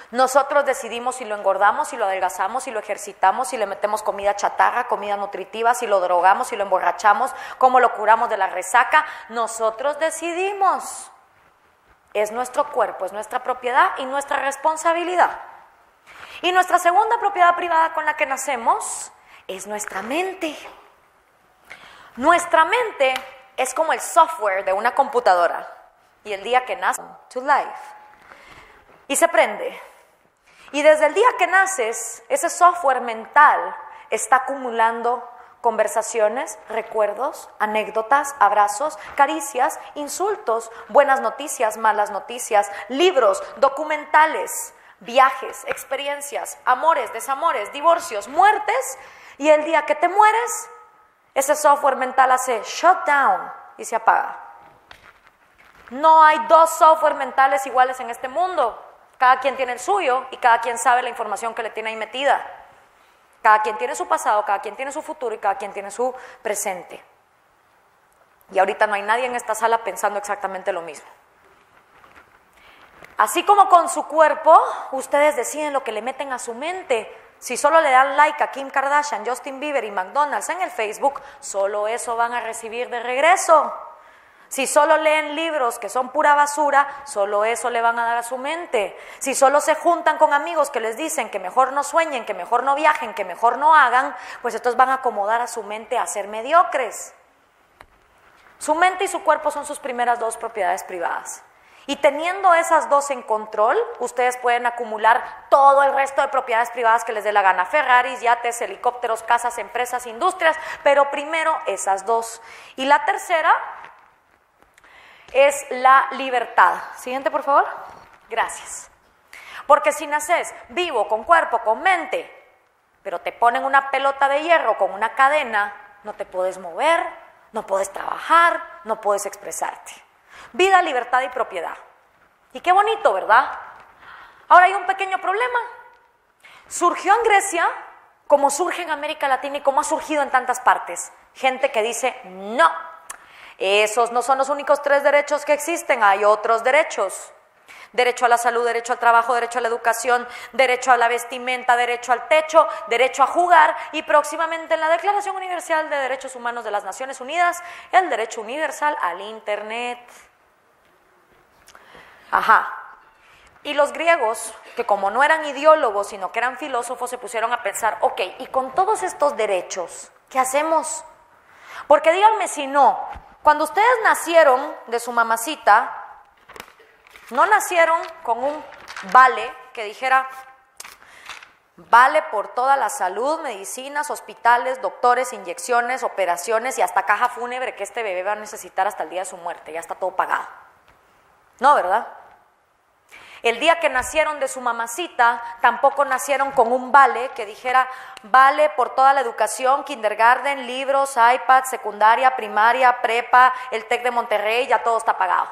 Nosotros decidimos si lo engordamos, si lo adelgazamos, si lo ejercitamos, si le metemos comida chatarra, comida nutritiva, si lo drogamos, si lo emborrachamos, cómo lo curamos de la resaca. Nosotros decidimos. Es nuestro cuerpo, es nuestra propiedad y nuestra responsabilidad. Y nuestra segunda propiedad privada con la que nacemos es nuestra mente. Nuestra mente es como el software de una computadora. Y el día que nace, to life. Y se prende. Y desde el día que naces, ese software mental está acumulando conversaciones, recuerdos, anécdotas, abrazos, caricias, insultos, buenas noticias, malas noticias, libros, documentales, viajes, experiencias, amores, desamores, divorcios, muertes. Y el día que te mueres, ese software mental hace shutdown y se apaga. No hay dos software mentales iguales en este mundo. Cada quien tiene el suyo y cada quien sabe la información que le tiene ahí metida. Cada quien tiene su pasado, cada quien tiene su futuro y cada quien tiene su presente. Y ahorita no hay nadie en esta sala pensando exactamente lo mismo. Así como con su cuerpo, ustedes deciden lo que le meten a su mente. Si solo le dan like a Kim Kardashian, Justin Bieber y McDonald's en el Facebook, solo eso van a recibir de regreso. Si solo leen libros que son pura basura, solo eso le van a dar a su mente. Si solo se juntan con amigos que les dicen que mejor no sueñen, que mejor no viajen, que mejor no hagan, pues estos van a acomodar a su mente a ser mediocres. Su mente y su cuerpo son sus primeras dos propiedades privadas. Y teniendo esas dos en control, ustedes pueden acumular todo el resto de propiedades privadas que les dé la gana. Ferraris, yates, helicópteros, casas, empresas, industrias, pero primero esas dos. Y la tercera es la libertad. Siguiente, por favor. Gracias. Porque si naces vivo, con cuerpo, con mente, pero te ponen una pelota de hierro con una cadena, no te puedes mover, no puedes trabajar, no puedes expresarte. Vida, libertad y propiedad. Y qué bonito, ¿verdad? Ahora hay un pequeño problema. Surgió en Grecia, como surge en América Latina y como ha surgido en tantas partes. Gente que dice, no, esos no son los únicos 3 derechos que existen, hay otros derechos. Derecho a la salud, derecho al trabajo, derecho a la educación, derecho a la vestimenta, derecho al techo, derecho a jugar y próximamente en la Declaración Universal de Derechos Humanos de las Naciones Unidas, el derecho universal al Internet. Ajá. Y los griegos, que como no eran ideólogos, sino que eran filósofos, se pusieron a pensar, ok, y con todos estos derechos, ¿qué hacemos? Porque díganme si no, cuando ustedes nacieron de su mamacita, no nacieron con un vale que dijera, vale por toda la salud, medicinas, hospitales, doctores, inyecciones, operaciones y hasta caja fúnebre que este bebé va a necesitar hasta el día de su muerte, ya está todo pagado. No, ¿verdad? El día que nacieron de su mamacita, tampoco nacieron con un vale que dijera, vale por toda la educación, kindergarten, libros, iPad, secundaria, primaria, prepa, el TEC de Monterrey, ya todo está pagado.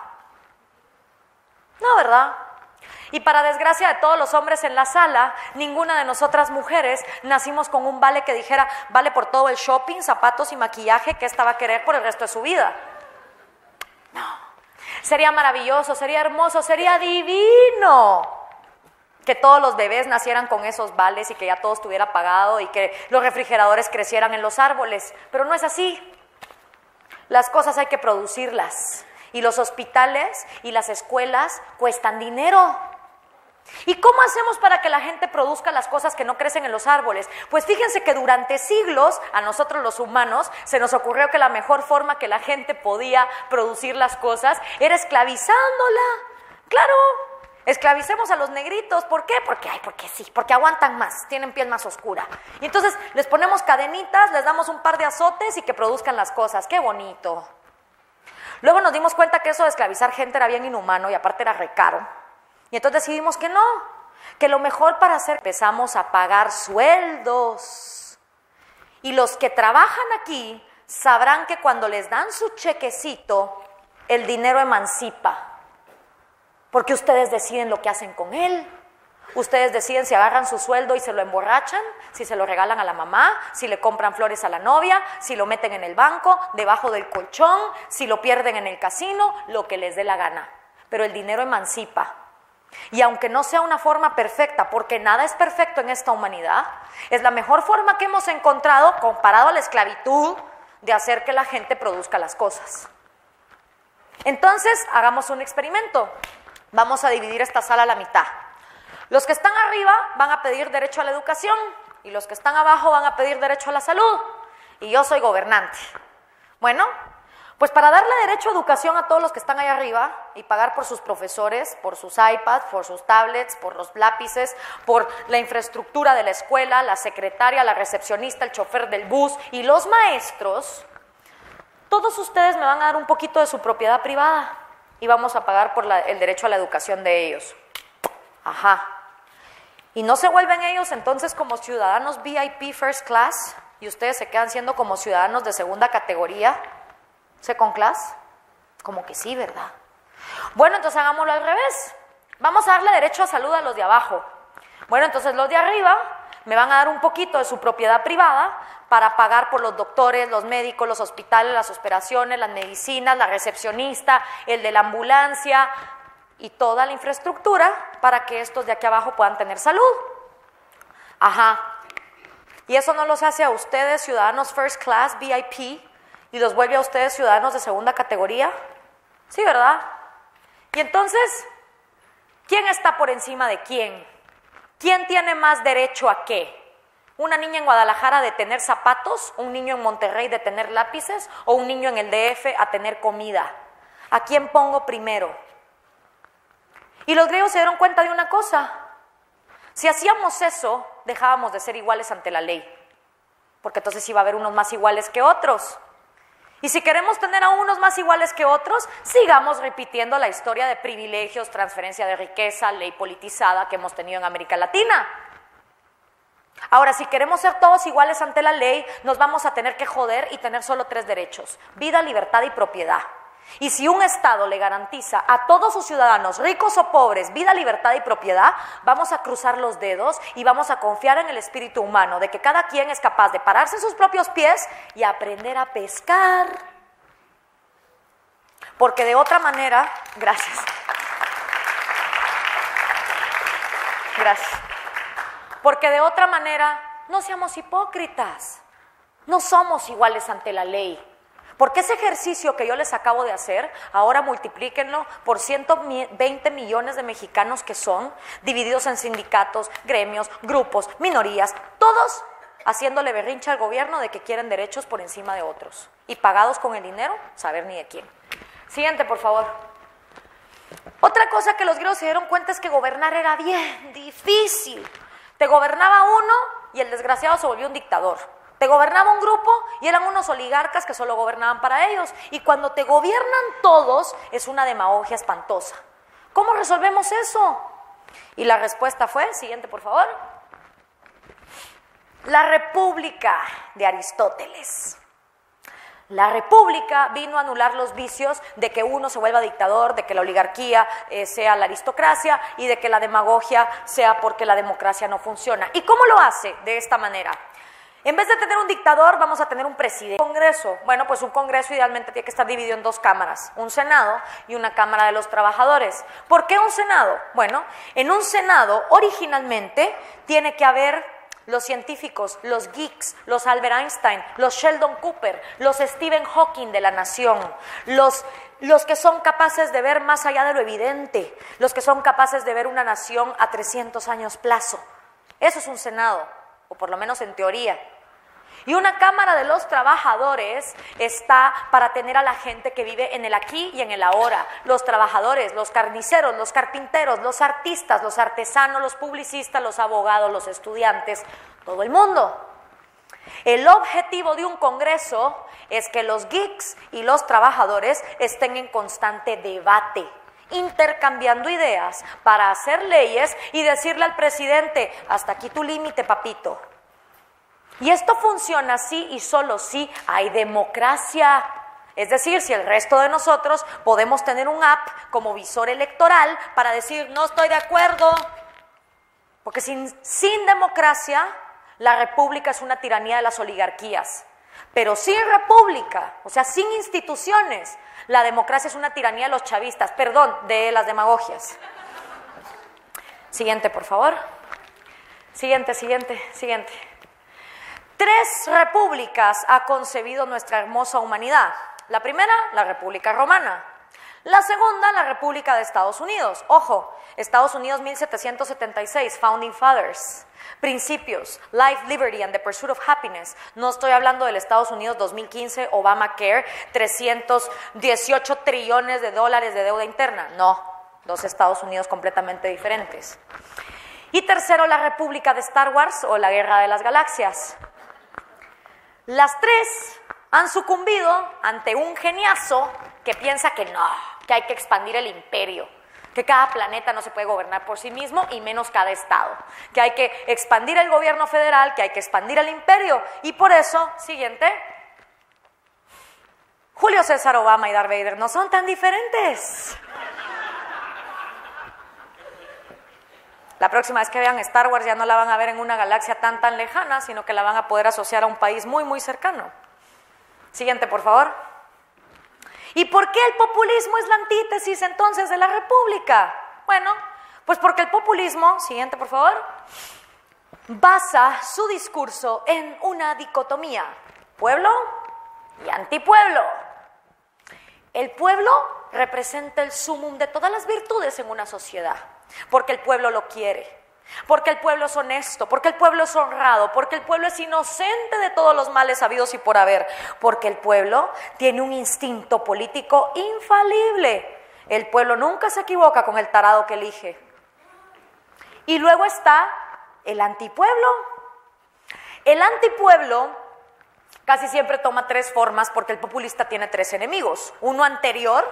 No, ¿verdad? Y para desgracia de todos los hombres en la sala, ninguna de nosotras mujeres nacimos con un vale que dijera, vale por todo el shopping, zapatos y maquillaje que esta va a querer por el resto de su vida. No. Sería maravilloso, sería hermoso, sería divino que todos los bebés nacieran con esos vales y que ya todo estuviera pagado y que los refrigeradores crecieran en los árboles, pero no es así. Las cosas hay que producirlas y los hospitales y las escuelas cuestan dinero. ¿Y cómo hacemos para que la gente produzca las cosas que no crecen en los árboles? Pues fíjense que durante siglos, a nosotros los humanos, se nos ocurrió que la mejor forma que la gente podía producir las cosas era esclavizándola. ¡Claro! Esclavicemos a los negritos. ¿Por qué? Porque sí, porque aguantan más, tienen piel más oscura. Y entonces les ponemos cadenitas, les damos un par de azotes y que produzcan las cosas. ¡Qué bonito! Luego nos dimos cuenta que eso de esclavizar gente era bien inhumano y aparte era re caro. Y entonces decidimos que no, que lo mejor para hacer, empezamos a pagar sueldos. Y los que trabajan aquí sabrán que cuando les dan su chequecito, el dinero emancipa, porque ustedes deciden lo que hacen con él. Ustedes deciden si agarran su sueldo y se lo emborrachan, si se lo regalan a la mamá, si le compran flores a la novia, si lo meten en el banco, debajo del colchón, si lo pierden en el casino, lo que les dé la gana. Pero el dinero emancipa. Y aunque no sea una forma perfecta, porque nada es perfecto en esta humanidad, es la mejor forma que hemos encontrado, comparado a la esclavitud, de hacer que la gente produzca las cosas. Entonces, hagamos un experimento. Vamos a dividir esta sala a la mitad. Los que están arriba van a pedir derecho a la educación y los que están abajo van a pedir derecho a la salud. Y yo soy gobernante. Bueno, pues para darle derecho a educación a todos los que están ahí arriba y pagar por sus profesores, por sus iPads, por sus tablets, por los lápices, por la infraestructura de la escuela, la secretaria, la recepcionista, el chofer del bus y los maestros, todos ustedes me van a dar un poquito de su propiedad privada y vamos a pagar por el derecho a la educación de ellos. Ajá. ¿Y no se vuelven ellos entonces como ciudadanos VIP First Class y ustedes se quedan siendo como ciudadanos de segunda categoría Second Class? Como que sí, ¿verdad? Bueno, entonces hagámoslo al revés. Vamos a darle derecho a salud a los de abajo. Bueno, entonces los de arriba me van a dar un poquito de su propiedad privada para pagar por los doctores, los médicos, los hospitales, las operaciones, las medicinas, la recepcionista, el de la ambulancia y toda la infraestructura para que estos de aquí abajo puedan tener salud. Ajá. ¿Y eso no los hace a ustedes ciudadanos First Class, VIP, y los vuelve a ustedes ciudadanos de segunda categoría? Sí, ¿verdad? Y entonces, ¿quién está por encima de quién? ¿Quién tiene más derecho a qué? ¿Una niña en Guadalajara de tener zapatos, un niño en Monterrey de tener lápices o un niño en el DF a tener comida? ¿A quién pongo primero? Y los griegos se dieron cuenta de una cosa. Si hacíamos eso, dejábamos de ser iguales ante la ley, porque entonces iba a haber unos más iguales que otros. Y si queremos tener a unos más iguales que otros, sigamos repitiendo la historia de privilegios, transferencia de riqueza, ley politizada que hemos tenido en América Latina. Ahora, si queremos ser todos iguales ante la ley, nos vamos a tener que joder y tener solo 3 derechos: vida, libertad y propiedad. Y si un Estado le garantiza a todos sus ciudadanos, ricos o pobres, vida, libertad y propiedad, vamos a cruzar los dedos y vamos a confiar en el espíritu humano, de que cada quien es capaz de pararse en sus propios pies y aprender a pescar. Porque de otra manera, gracias. Porque de otra manera, no seamos hipócritas. No somos iguales ante la ley. Porque ese ejercicio que yo les acabo de hacer, ahora multiplíquenlo por 120 millones de mexicanos que son, divididos en sindicatos, gremios, grupos, minorías, todos haciéndole berrinche al gobierno de que quieren derechos por encima de otros. Y pagados con el dinero, saber ni de quién. Siguiente, por favor. Otra cosa que los griegos se dieron cuenta es que gobernar era bien difícil. Te gobernaba uno y el desgraciado se volvió un dictador. Te gobernaba un grupo y eran unos oligarcas que solo gobernaban para ellos. Y cuando te gobiernan todos, es una demagogia espantosa. ¿Cómo resolvemos eso? Y la respuesta fue, siguiente por favor, la República de Aristóteles. La República vino a anular los vicios de que uno se vuelva dictador, de que la oligarquía sea la aristocracia y de que la demagogia sea porque la democracia no funciona. ¿Y cómo lo hace? De esta manera. En vez de tener un dictador, vamos a tener un presidente. Congreso. Bueno, pues un congreso idealmente tiene que estar dividido en 2 cámaras, un senado y una cámara de los trabajadores. ¿Por qué un senado? Bueno, en un senado originalmente tiene que haber los científicos, los geeks, los Albert Einstein, los Sheldon Cooper, los Stephen Hawking de la nación, los que son capaces de ver más allá de lo evidente, los que son capaces de ver una nación a 300 años plazo. Eso es un senado, o por lo menos en teoría. Y una cámara de los trabajadores está para tener a la gente que vive en el aquí y en el ahora. Los trabajadores, los carniceros, los carpinteros, los artistas, los artesanos, los publicistas, los abogados, los estudiantes, todo el mundo. El objetivo de un congreso es que los geeks y los trabajadores estén en constante debate, intercambiando ideas para hacer leyes y decirle al presidente, hasta aquí tu límite, papito. Y esto funciona si y solo si hay democracia. Es decir, si el resto de nosotros podemos tener un app como visor electoral para decir no estoy de acuerdo, porque sin democracia la república es una tiranía de las oligarquías, pero sin república, o sea, sin instituciones, la democracia es una tiranía de los chavistas, perdón, de las demagogias. Siguiente, por favor. Siguiente. 3 repúblicas ha concebido nuestra hermosa humanidad. La primera, la República Romana. La segunda, la República de Estados Unidos. Ojo, Estados Unidos 1776, Founding Fathers. Principios, Life, Liberty and the Pursuit of Happiness. No estoy hablando del Estados Unidos 2015, Obamacare, 318 trillones de dólares de deuda interna. No, 2 Estados Unidos completamente diferentes. Y tercero, la República de Star Wars o la Guerra de las Galaxias. Las 3 han sucumbido ante un geniazo que piensa que no, que hay que expandir el imperio, que cada planeta no se puede gobernar por sí mismo y menos cada estado, que hay que expandir el gobierno federal, que hay que expandir el imperio. Y por eso, siguiente, Julio César Obama y Darth Vader no son tan diferentes. La próxima vez que vean Star Wars ya no la van a ver en una galaxia tan lejana, sino que la van a poder asociar a un país muy cercano. Siguiente, por favor. ¿Y por qué el populismo es la antítesis entonces de la república? Bueno, pues porque el populismo, siguiente por favor, basa su discurso en una dicotomía, pueblo y antipueblo. El pueblo representa el sumum de todas las virtudes en una sociedad, porque el pueblo lo quiere, porque el pueblo es honesto, porque el pueblo es honrado, porque el pueblo es inocente de todos los males habidos y por haber, porque el pueblo tiene un instinto político infalible. El pueblo nunca se equivoca con el tarado que elige. Y luego está el antipueblo. El antipueblo casi siempre toma 3 formas porque el populista tiene 3 enemigos. Uno anterior,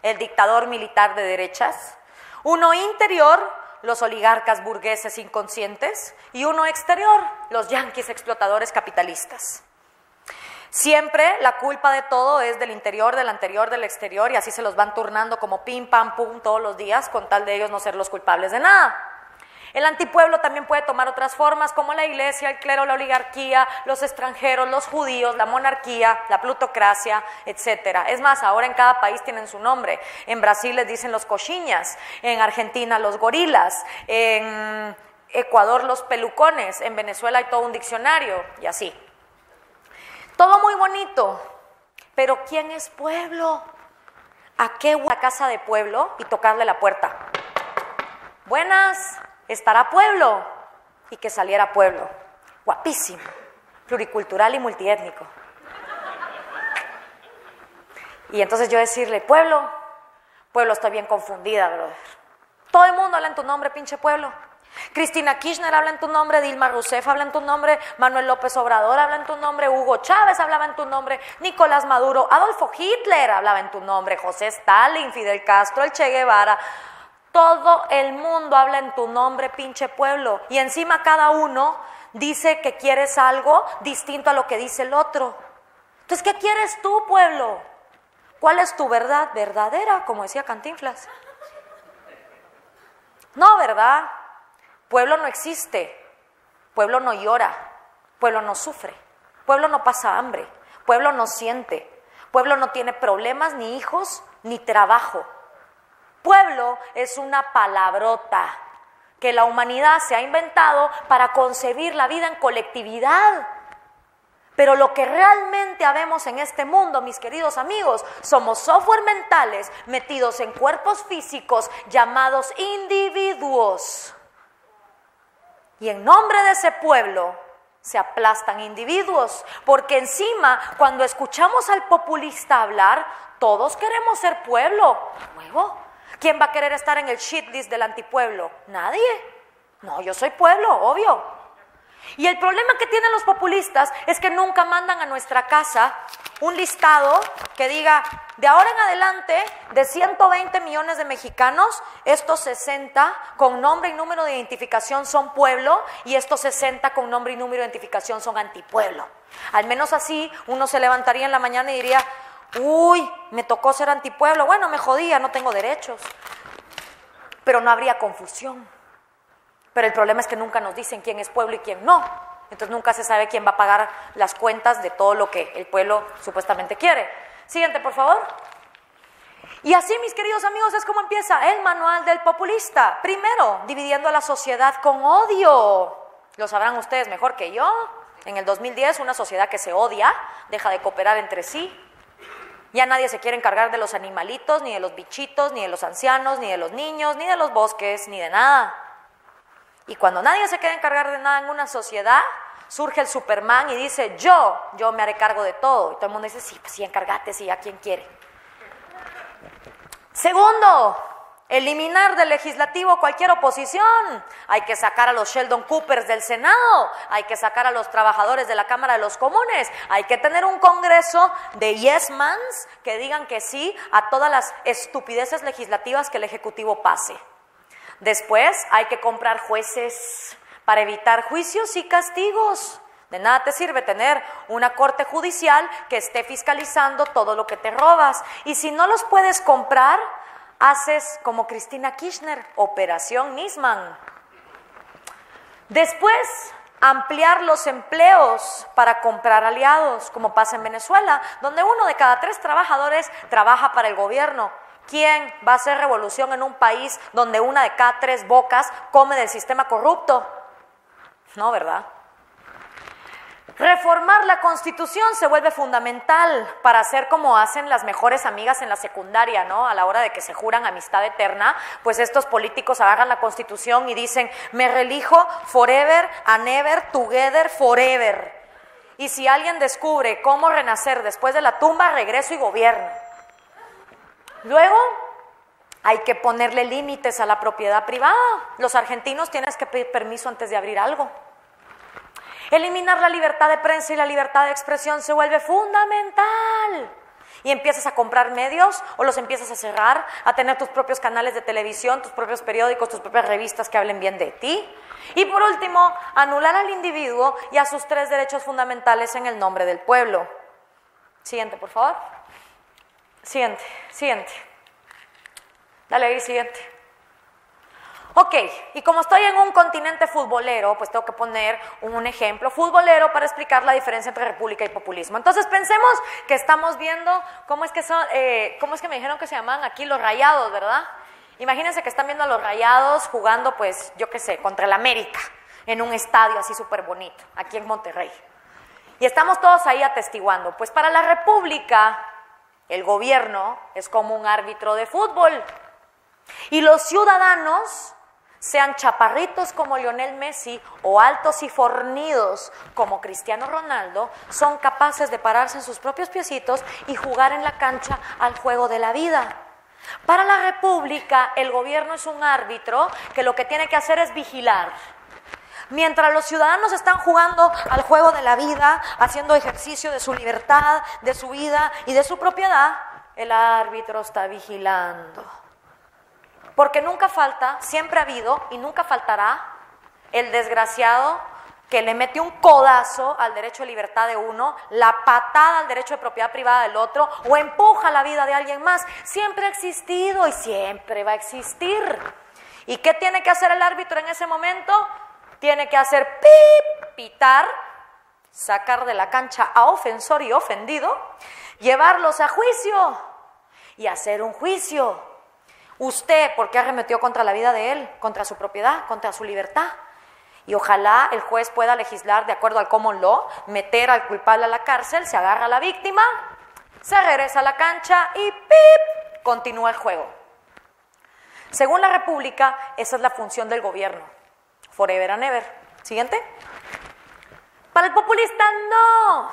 el dictador militar de derechas. Uno interior, los oligarcas burgueses inconscientes, y uno exterior, los yanquis explotadores capitalistas. Siempre la culpa de todo es del interior, del anterior, del exterior, y así se los van turnando como pim, pam, pum todos los días, con tal de ellos no ser los culpables de nada. El antipueblo también puede tomar otras formas, como la iglesia, el clero, la oligarquía, los extranjeros, los judíos, la monarquía, la plutocracia, etc. Es más, ahora en cada país tienen su nombre. En Brasil les dicen los coxinhas, en Argentina los gorilas, en Ecuador los pelucones, en Venezuela hay todo un diccionario y así. Todo muy bonito, pero ¿quién es pueblo? ¿A qué voy a casa de pueblo y tocarle la puerta? Buenas. ¿Estará pueblo? Y que saliera pueblo. Guapísimo, pluricultural y multiétnico. Y entonces yo decirle, pueblo, estoy bien confundida, brother. Todo el mundo habla en tu nombre, pinche pueblo. Cristina Kirchner habla en tu nombre, Dilma Rousseff habla en tu nombre, Manuel López Obrador habla en tu nombre, Hugo Chávez hablaba en tu nombre, Nicolás Maduro, Adolfo Hitler hablaba en tu nombre, José Stalin, Fidel Castro, el Che Guevara. Todo el mundo habla en tu nombre, pinche pueblo, y encima cada uno dice que quieres algo distinto a lo que dice el otro. Entonces, ¿qué quieres tú, pueblo? ¿Cuál es tu verdad verdadera, como decía Cantinflas? No, ¿verdad? Pueblo no existe, pueblo no llora, pueblo no sufre, pueblo no pasa hambre, pueblo no siente, pueblo no tiene problemas, ni hijos, ni trabajo. Pueblo es una palabrota que la humanidad se ha inventado para concebir la vida en colectividad. Pero lo que realmente habemos en este mundo, mis queridos amigos, somos software mentales metidos en cuerpos físicos llamados individuos. Y en nombre de ese pueblo se aplastan individuos, porque encima cuando escuchamos al populista hablar, todos queremos ser pueblo. Luego, ¿quién va a querer estar en el shit list del antipueblo? Nadie. No, yo soy pueblo, obvio. Y el problema que tienen los populistas es que nunca mandan a nuestra casa un listado que diga, de ahora en adelante, de 120 millones de mexicanos, estos 60 con nombre y número de identificación son pueblo y estos 60 con nombre y número de identificación son antipueblo. Al menos así uno se levantaría en la mañana y diría, Uy, me tocó ser antipueblo. Bueno, me jodía, no tengo derechos. Pero no habría confusión. Pero el problema es que nunca nos dicen quién es pueblo y quién no. Entonces nunca se sabe quién va a pagar las cuentas de todo lo que el pueblo supuestamente quiere. Siguiente, por favor. Y así, mis queridos amigos, es como empieza el manual del populista. Primero, dividiendo a la sociedad con odio. Lo sabrán ustedes mejor que yo. En el 2010, una sociedad que se odia, deja de cooperar entre sí. Ya nadie se quiere encargar de los animalitos, ni de los bichitos, ni de los ancianos, ni de los niños, ni de los bosques, ni de nada. Y cuando nadie se quiere encargar de nada en una sociedad, surge el Superman y dice, yo me haré cargo de todo. Y todo el mundo dice, sí, pues sí, encárgate, sí, ¿a quién quiere? Segundo, eliminar del legislativo cualquier oposición. Hay que sacar a los Sheldon Coopers del Senado, hay que sacar a los trabajadores de la Cámara de los Comunes, hay que tener un congreso de yes mans que digan que sí a todas las estupideces legislativas que el Ejecutivo pase. Después hay que comprar jueces para evitar juicios y castigos. De nada te sirve tener una corte judicial que esté fiscalizando todo lo que te robas. Y si no los puedes comprar, haces como Cristina Kirchner, Operación Nisman. Después, ampliar los empleos para comprar aliados, como pasa en Venezuela, donde 1 de cada 3 trabajadores trabaja para el gobierno. ¿Quién va a hacer revolución en un país donde 1 de cada 3 bocas come del sistema corrupto? No, ¿verdad? Reformar la Constitución se vuelve fundamental para hacer como hacen las mejores amigas en la secundaria, ¿no? A la hora de que se juran amistad eterna, pues estos políticos agarran la Constitución y dicen, me reelijo forever and ever, together forever. Y si alguien descubre cómo renacer después de la tumba, regreso y gobierno. Luego, hay que ponerle límites a la propiedad privada. Los argentinos tienen que pedir permiso antes de abrir algo. Eliminar la libertad de prensa y la libertad de expresión se vuelve fundamental. Y empiezas a comprar medios o los empiezas a cerrar, a tener tus propios canales de televisión, tus propios periódicos, tus propias revistas que hablen bien de ti. Y por último, anular al individuo y a sus 3 derechos fundamentales en el nombre del pueblo. Siguiente, por favor. Siguiente. Dale ahí, siguiente. Ok, y como estoy en un continente futbolero, pues tengo que poner un ejemplo futbolero para explicar la diferencia entre república y populismo. Entonces pensemos que estamos viendo cómo es que me dijeron que se llaman aquí los Rayados, ¿verdad? Imagínense que están viendo a los Rayados jugando, pues, yo qué sé, contra el América, en un estadio así súper bonito, aquí en Monterrey. Y estamos todos ahí atestiguando. Pues para la república, el gobierno es como un árbitro de fútbol. Y los ciudadanos, sean chaparritos como Lionel Messi o altos y fornidos como Cristiano Ronaldo, son capaces de pararse en sus propios piecitos y jugar en la cancha al juego de la vida. Para la república, el gobierno es un árbitro que lo que tiene que hacer es vigilar. Mientras los ciudadanos están jugando al juego de la vida, haciendo ejercicio de su libertad, de su vida y de su propiedad, el árbitro está vigilando. Porque nunca falta, siempre ha habido y nunca faltará el desgraciado que le mete un codazo al derecho de libertad de uno, la patada al derecho de propiedad privada del otro o empuja la vida de alguien más. Siempre ha existido y siempre va a existir. ¿Y qué tiene que hacer el árbitro en ese momento? Tiene que hacer pitar, sacar de la cancha a ofensor y ofendido, llevarlos a juicio y hacer un juicio. Usted, ¿por qué arremetió contra la vida de él, contra su propiedad, contra su libertad? Y ojalá el juez pueda legislar de acuerdo al common law, meter al culpable a la cárcel, se agarra a la víctima, se regresa a la cancha y continúa el juego. Según la República, esa es la función del gobierno. Forever and ever. Siguiente. Para el populista, no.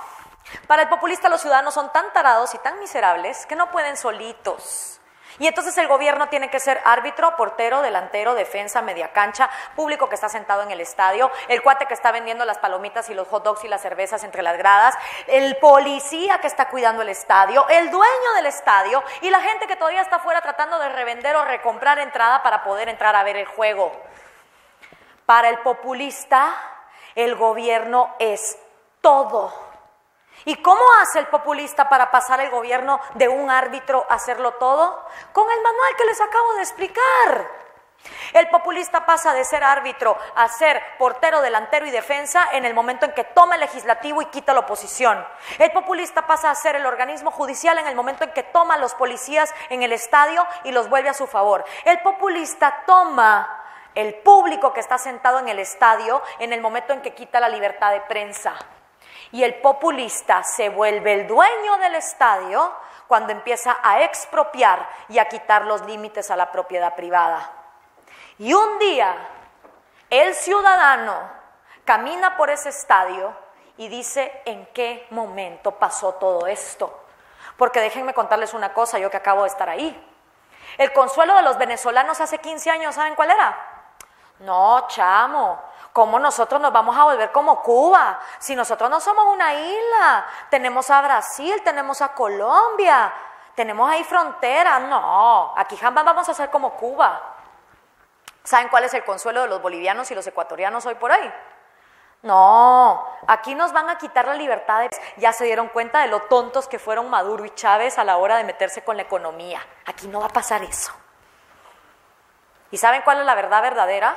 Para el populista los ciudadanos son tan tarados y tan miserables que no pueden solitos. Y entonces el gobierno tiene que ser árbitro, portero, delantero, defensa, media cancha, público que está sentado en el estadio, el cuate que está vendiendo las palomitas y los hot dogs y las cervezas entre las gradas, el policía que está cuidando el estadio, el dueño del estadio y la gente que todavía está afuera tratando de revender o recomprar entrada para poder entrar a ver el juego. Para el populista, el gobierno es todo. ¿Y cómo hace el populista para pasar el gobierno de un árbitro a hacerlo todo? Con el manual que les acabo de explicar. El populista pasa de ser árbitro a ser portero, delantero y defensa en el momento en que toma el legislativo y quita la oposición. El populista pasa a ser el organismo judicial en el momento en que toma a los policías en el estadio y los vuelve a su favor. El populista toma el público que está sentado en el estadio en el momento en que quita la libertad de prensa. Y el populista se vuelve el dueño del estadio cuando empieza a expropiar y a quitar los límites a la propiedad privada. Y un día, el ciudadano camina por ese estadio y dice, ¿en qué momento pasó todo esto? Porque déjenme contarles una cosa, yo que acabo de estar ahí. El consuelo de los venezolanos hace 15 años, ¿saben cuál era? No, chamo, ¿cómo nosotros nos vamos a volver como Cuba? Si nosotros no somos una isla, tenemos a Brasil, tenemos a Colombia, tenemos ahí frontera. No, aquí jamás vamos a ser como Cuba. ¿Saben cuál es el consuelo de los bolivianos y los ecuatorianos hoy por hoy? No, aquí nos van a quitar la libertad. Ya se dieron cuenta de lo tontos que fueron Maduro y Chávez a la hora de meterse con la economía. Aquí no va a pasar eso. ¿Y saben cuál es la verdad verdadera?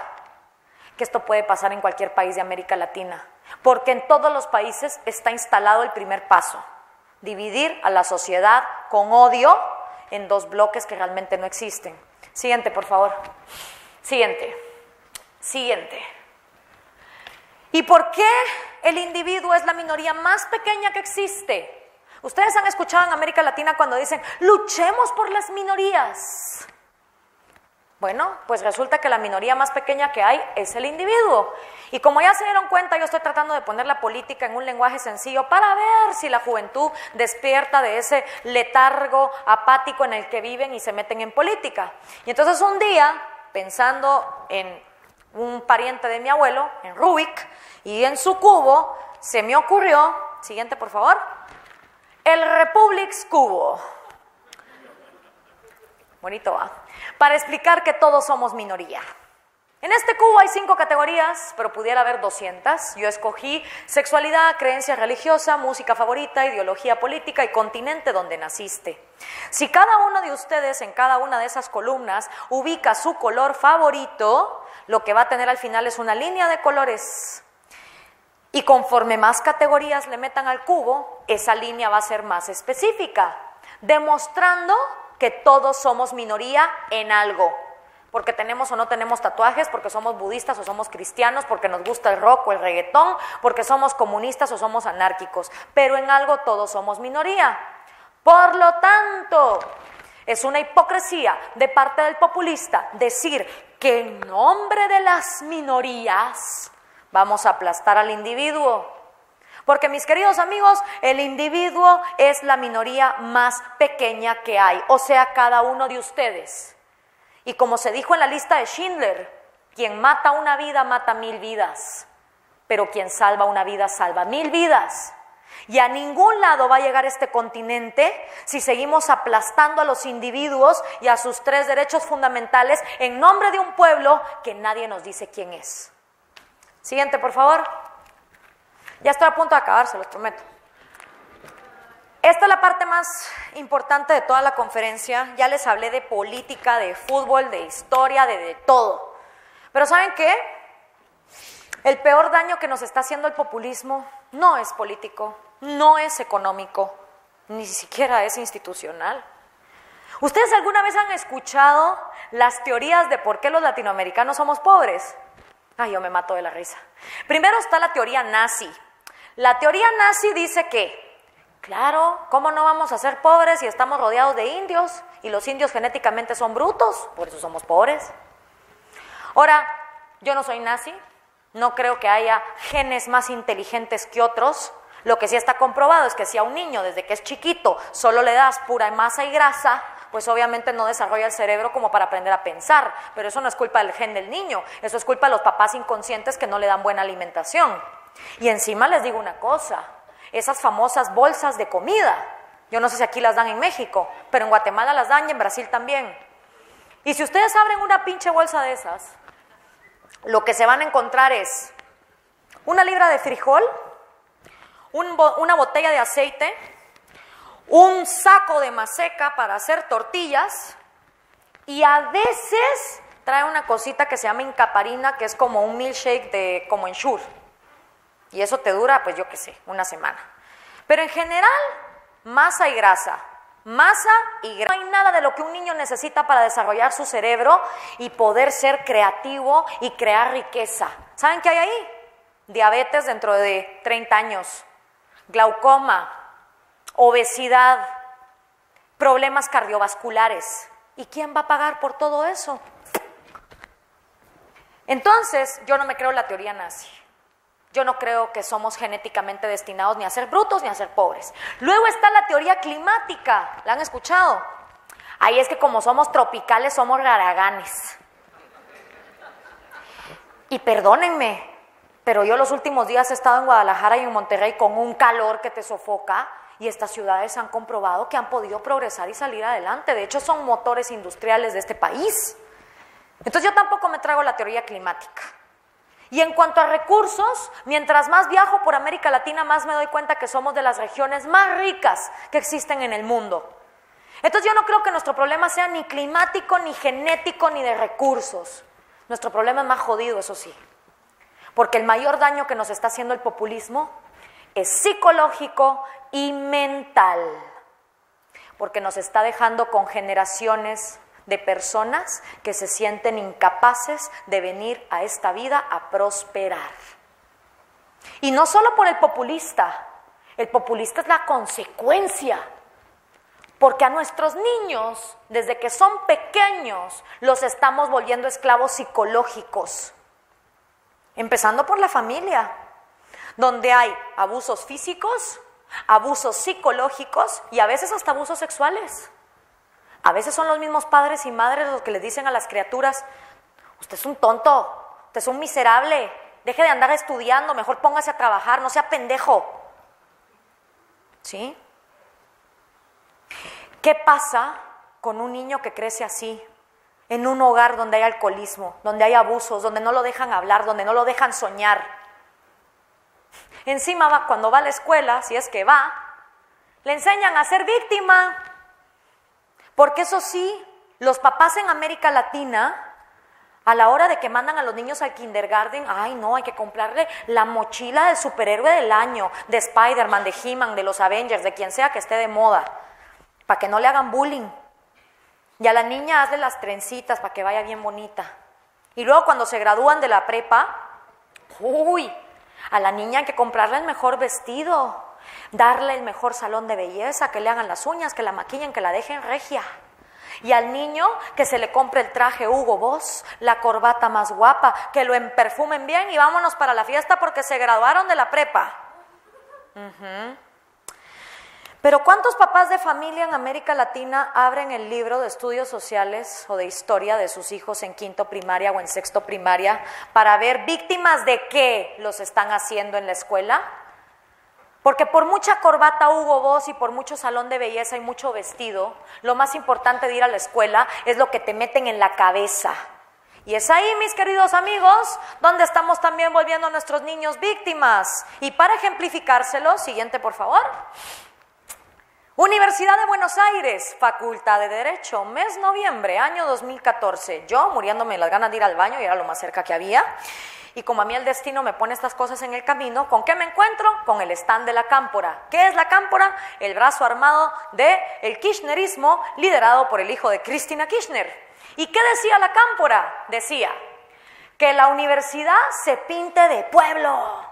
Que esto puede pasar en cualquier país de América Latina, porque en todos los países está instalado el primer paso: dividir a la sociedad con odio en dos bloques que realmente no existen. Siguiente, por favor. Siguiente. ¿Y por qué el individuo es la minoría más pequeña que existe? Ustedes han escuchado en América Latina cuando dicen, luchemos por las minorías. Bueno, pues resulta que la minoría más pequeña que hay es el individuo. Y como ya se dieron cuenta, yo estoy tratando de poner la política en un lenguaje sencillo para ver si la juventud despierta de ese letargo apático en el que viven y se meten en política. Y entonces un día, pensando en un pariente de mi abuelo, en Rubik, y en su cubo, se me ocurrió, siguiente por favor, el Republics Cubo. Bonito va. Para explicar que todos somos minoría. En este cubo hay 5 categorías, pero pudiera haber 200. Yo escogí sexualidad, creencia religiosa, música favorita, ideología política y continente donde naciste. Si cada uno de ustedes en cada una de esas columnas ubica su color favorito, lo que va a tener al final es una línea de colores. Y conforme más categorías le metan al cubo, esa línea va a ser más específica, demostrando que todos somos minoría en algo. Porque tenemos o no tenemos tatuajes, porque somos budistas o somos cristianos, porque nos gusta el rock o el reggaetón, porque somos comunistas o somos anárquicos. Pero en algo todos somos minoría. Por lo tanto, es una hipocresía de parte del populista decir que en nombre de las minorías vamos a aplastar al individuo. Porque, mis queridos amigos, el individuo es la minoría más pequeña que hay, o sea, cada uno de ustedes. Y como se dijo en la lista de Schindler, quien mata una vida mata 1000 vidas, pero quien salva una vida salva 1000 vidas. Y a ningún lado va a llegar este continente si seguimos aplastando a los individuos y a sus 3 derechos fundamentales en nombre de un pueblo que nadie nos dice quién es. Siguiente, por favor. Ya estoy a punto de acabar, se los prometo. Esta es la parte más importante de toda la conferencia. Ya les hablé de política, de fútbol, de historia, de todo. Pero ¿saben qué? El peor daño que nos está haciendo el populismo no es político, no es económico, ni siquiera es institucional. ¿Ustedes alguna vez han escuchado las teorías de por qué los latinoamericanos somos pobres? Ay, yo me mato de la risa. Primero está la teoría nazi. La teoría nazi dice que, claro, ¿cómo no vamos a ser pobres si estamos rodeados de indios? Y los indios genéticamente son brutos, por eso somos pobres. Ahora, yo no soy nazi, no creo que haya genes más inteligentes que otros. Lo que sí está comprobado es que si a un niño desde que es chiquito solo le das pura masa y grasa, pues obviamente no desarrolla el cerebro como para aprender a pensar. Pero eso no es culpa del gen del niño, eso es culpa de los papás inconscientes que no le dan buena alimentación. Y encima les digo una cosa, esas famosas bolsas de comida, yo no sé si aquí las dan en México, pero en Guatemala las dan y en Brasil también. Y si ustedes abren una pinche bolsa de esas, lo que se van a encontrar es una libra de frijol, una botella de aceite, un saco de maseca para hacer tortillas y a veces trae una cosita que se llama incaparina, que es como un milkshake como Ensure. Y eso te dura, pues yo qué sé, una semana. Pero en general, masa y grasa. Masa y grasa. No hay nada de lo que un niño necesita para desarrollar su cerebro y poder ser creativo y crear riqueza. ¿Saben qué hay ahí? Diabetes dentro de 30 años, glaucoma, obesidad, problemas cardiovasculares. ¿Y quién va a pagar por todo eso? Entonces, yo no me creo la teoría nazi. Yo no creo que somos genéticamente destinados ni a ser brutos ni a ser pobres. Luego está la teoría climática. ¿La han escuchado? Ahí es que como somos tropicales, somos raraganes. Y perdónenme, pero yo los últimos días he estado en Guadalajara y en Monterrey con un calor que te sofoca y estas ciudades han comprobado que han podido progresar y salir adelante. De hecho, son motores industriales de este país. Entonces yo tampoco me trago la teoría climática. Y en cuanto a recursos, mientras más viajo por América Latina, más me doy cuenta que somos de las regiones más ricas que existen en el mundo. Entonces yo no creo que nuestro problema sea ni climático, ni genético, ni de recursos. Nuestro problema es más jodido, eso sí. Porque el mayor daño que nos está haciendo el populismo es psicológico y mental. Porque nos está dejando con generaciones de personas que se sienten incapaces de venir a esta vida a prosperar. Y no solo por el populista es la consecuencia, porque a nuestros niños, desde que son pequeños, los estamos volviendo esclavos psicológicos, empezando por la familia, donde hay abusos físicos, abusos psicológicos y a veces hasta abusos sexuales. A veces son los mismos padres y madres los que les dicen a las criaturas: usted es un tonto, usted es un miserable, deje de andar estudiando, mejor póngase a trabajar, no sea pendejo. ¿Sí? ¿Qué pasa con un niño que crece así, en un hogar donde hay alcoholismo, donde hay abusos, donde no lo dejan hablar, donde no lo dejan soñar? Encima, cuando va a la escuela, si es que va, le enseñan a ser víctima. Porque eso sí, los papás en América Latina, a la hora de que mandan a los niños al kindergarten, ay no, hay que comprarle la mochila del superhéroe del año, de Spider-Man, de He-Man, de los Avengers, de quien sea que esté de moda, para que no le hagan bullying. Y a la niña hazle las trencitas para que vaya bien bonita. Y luego cuando se gradúan de la prepa, uy, a la niña hay que comprarle el mejor vestido, darle el mejor salón de belleza, que le hagan las uñas, que la maquillen, que la dejen regia. Y al niño que se le compre el traje Hugo Boss, la corbata más guapa, que lo emperfumen bien y vámonos para la fiesta porque se graduaron de la prepa. Pero ¿cuántos papás de familia en América Latina abren el libro de estudios sociales o de historia de sus hijos en quinto primaria o en sexto primaria para ver víctimas de qué los están haciendo en la escuela? Porque por mucha corbata Hugo Boss y por mucho salón de belleza y mucho vestido, lo más importante de ir a la escuela es lo que te meten en la cabeza. Y es ahí, mis queridos amigos, donde estamos también volviendo a nuestros niños víctimas. Y para ejemplificárselo, siguiente por favor. Universidad de Buenos Aires, Facultad de Derecho, mes noviembre, año 2014. Yo muriéndome las ganas de ir al baño y era lo más cerca que había. Y como a mí el destino me pone estas cosas en el camino, ¿con qué me encuentro? Con el stand de la Cámpora. ¿Qué es la Cámpora? El brazo armado del kirchnerismo liderado por el hijo de Cristina Kirchner. ¿Y qué decía la Cámpora? Decía que la universidad se pinte de pueblo.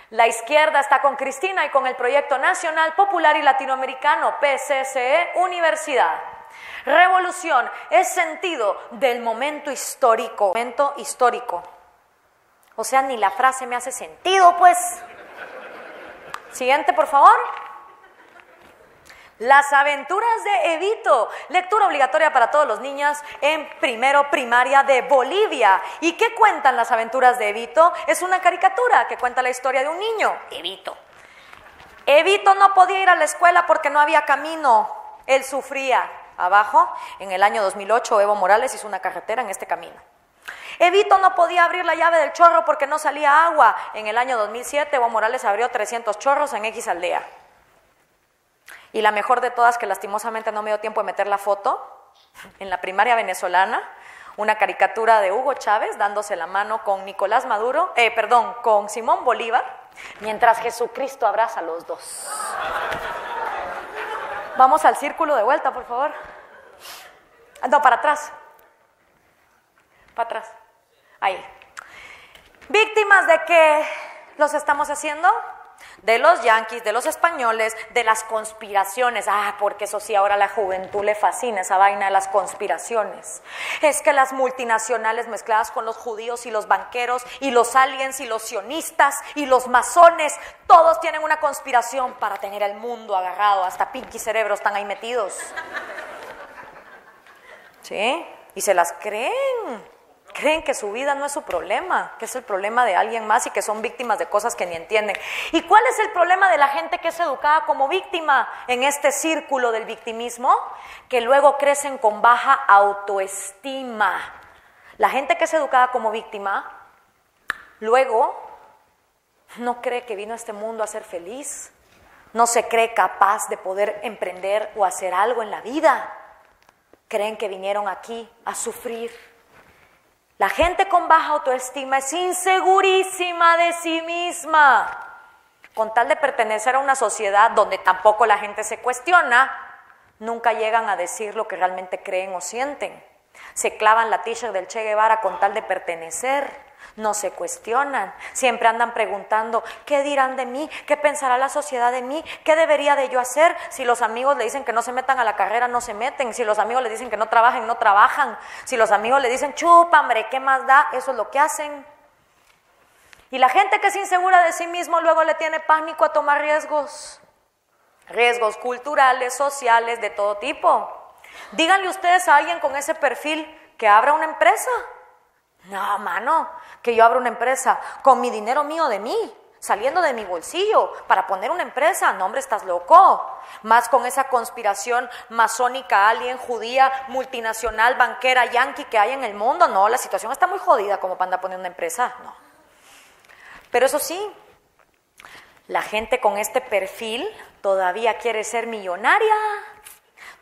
La izquierda está con Cristina y con el Proyecto Nacional Popular y Latinoamericano, PCCE Universidad. Revolución es sentido del momento histórico. Momento histórico. O sea, ni la frase me hace sentido, pues. Siguiente, por favor. Las aventuras de Evito, lectura obligatoria para todos los niños en primero primaria de Bolivia. ¿Y qué cuentan las aventuras de Evito? Es una caricatura que cuenta la historia de un niño, Evito. Evito no podía ir a la escuela porque no había camino, él sufría. Abajo, en el año 2008, Evo Morales hizo una carretera en este camino. Evito no podía abrir la llave del chorro porque no salía agua. En el año 2007 Evo Morales abrió 300 chorros en X aldea. Y la mejor de todas, que lastimosamente no me dio tiempo de meter la foto, en la primaria venezolana, una caricatura de Hugo Chávez dándose la mano con Nicolás Maduro, con Simón Bolívar, mientras Jesucristo abraza a los dos. Vamos al círculo de vuelta, por favor. No, para atrás. Para atrás. Ahí. ¿Víctimas de qué los estamos haciendo? De los yanquis, de los españoles, de las conspiraciones. Porque eso sí, ahora a la juventud le fascina esa vaina de las conspiraciones. Es que las multinacionales mezcladas con los judíos y los banqueros y los aliens y los sionistas y los masones, todos tienen una conspiración para tener el mundo agarrado. Hasta Pinky Cerebro están ahí metidos. ¿Sí? Y se las creen. Creen que su vida no es su problema, que es el problema de alguien más y que son víctimas de cosas que ni entienden. ¿Y cuál es el problema de la gente que es educada como víctima en este círculo del victimismo? Que luego crecen con baja autoestima. La gente que es educada como víctima, luego no cree que vino a este mundo a ser feliz, no se cree capaz de poder emprender o hacer algo en la vida. Creen que vinieron aquí a sufrir. La gente con baja autoestima es insegurísima de sí misma. Con tal de pertenecer a una sociedad donde tampoco la gente se cuestiona, nunca llegan a decir lo que realmente creen o sienten. Se clavan la t-shirt del Che Guevara con tal de pertenecer. No se cuestionan, siempre andan preguntando, ¿qué dirán de mí? ¿Qué pensará la sociedad de mí? ¿Qué debería de yo hacer? Si los amigos le dicen que no se metan a la carrera, no se meten. Si los amigos le dicen que no trabajen, no trabajan. Si los amigos le dicen, chupa, hombre, ¿qué más da? Eso es lo que hacen. Y la gente que es insegura de sí mismo luego le tiene pánico a tomar riesgos. Riesgos culturales, sociales, de todo tipo. Díganle ustedes a alguien con ese perfil que abra una empresa. No, mano, que yo abra una empresa con mi dinero mío de mí, saliendo de mi bolsillo para poner una empresa. No, hombre, estás loco. Más con esa conspiración masónica, alien, judía, multinacional, banquera, yanqui que hay en el mundo. No, la situación está muy jodida como para andar poniendo una empresa. No. Pero eso sí, la gente con este perfil todavía quiere ser millonaria.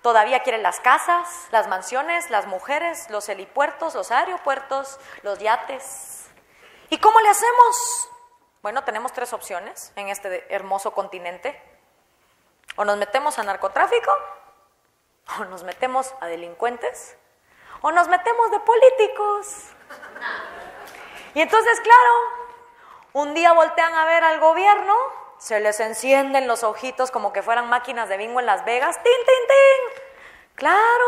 Todavía quieren las casas, las mansiones, las mujeres, los helipuertos, los aeropuertos, los yates. ¿Y cómo le hacemos? Bueno, tenemos 3 opciones en este hermoso continente. O nos metemos a narcotráfico, o nos metemos a delincuentes, o nos metemos de políticos. Y entonces, claro, un día voltean a ver al gobierno, se les encienden los ojitos como que fueran máquinas de bingo en Las Vegas. ¡Tin, tin, tin! Claro,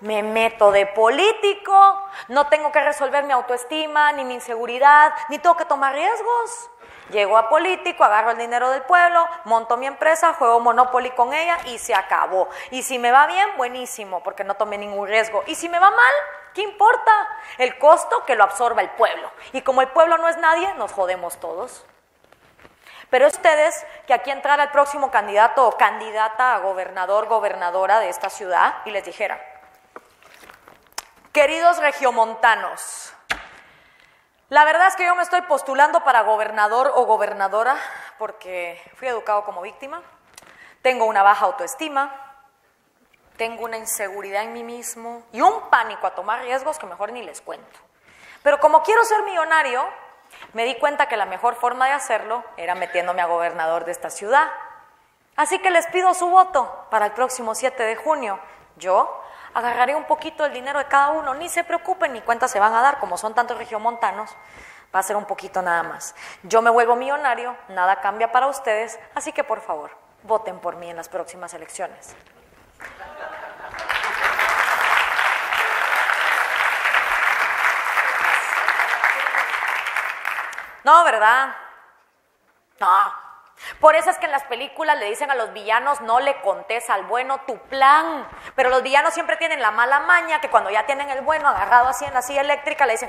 me meto de político, no tengo que resolver mi autoestima, ni mi inseguridad, ni tengo que tomar riesgos. Llego a político, agarro el dinero del pueblo, monto mi empresa, juego Monopoly con ella y se acabó. Y si me va bien, buenísimo, porque no tomé ningún riesgo. Y si me va mal, ¿qué importa? El costo que lo absorba el pueblo. Y como el pueblo no es nadie, nos jodemos todos. Pero ustedes, que aquí entrara el próximo candidato o candidata a gobernador, gobernadora de esta ciudad y les dijera, queridos regiomontanos, la verdad es que yo me estoy postulando para gobernador o gobernadora porque fui educado como víctima, tengo una baja autoestima, tengo una inseguridad en mí mismo y un pánico a tomar riesgos que mejor ni les cuento. Pero como quiero ser millonario, me di cuenta que la mejor forma de hacerlo era metiéndome a gobernador de esta ciudad. Así que les pido su voto para el próximo 7 de junio. Yo agarraré un poquito del dinero de cada uno, ni se preocupen, ni cuentas se van a dar, como son tantos regiomontanos, va a ser un poquito nada más. Yo me vuelvo millonario, nada cambia para ustedes, así que por favor, voten por mí en las próximas elecciones. No, ¿verdad? No. Por eso es que en las películas le dicen a los villanos, no le contés al bueno tu plan. Pero los villanos siempre tienen la mala maña que cuando ya tienen el bueno agarrado así en la silla eléctrica le dicen,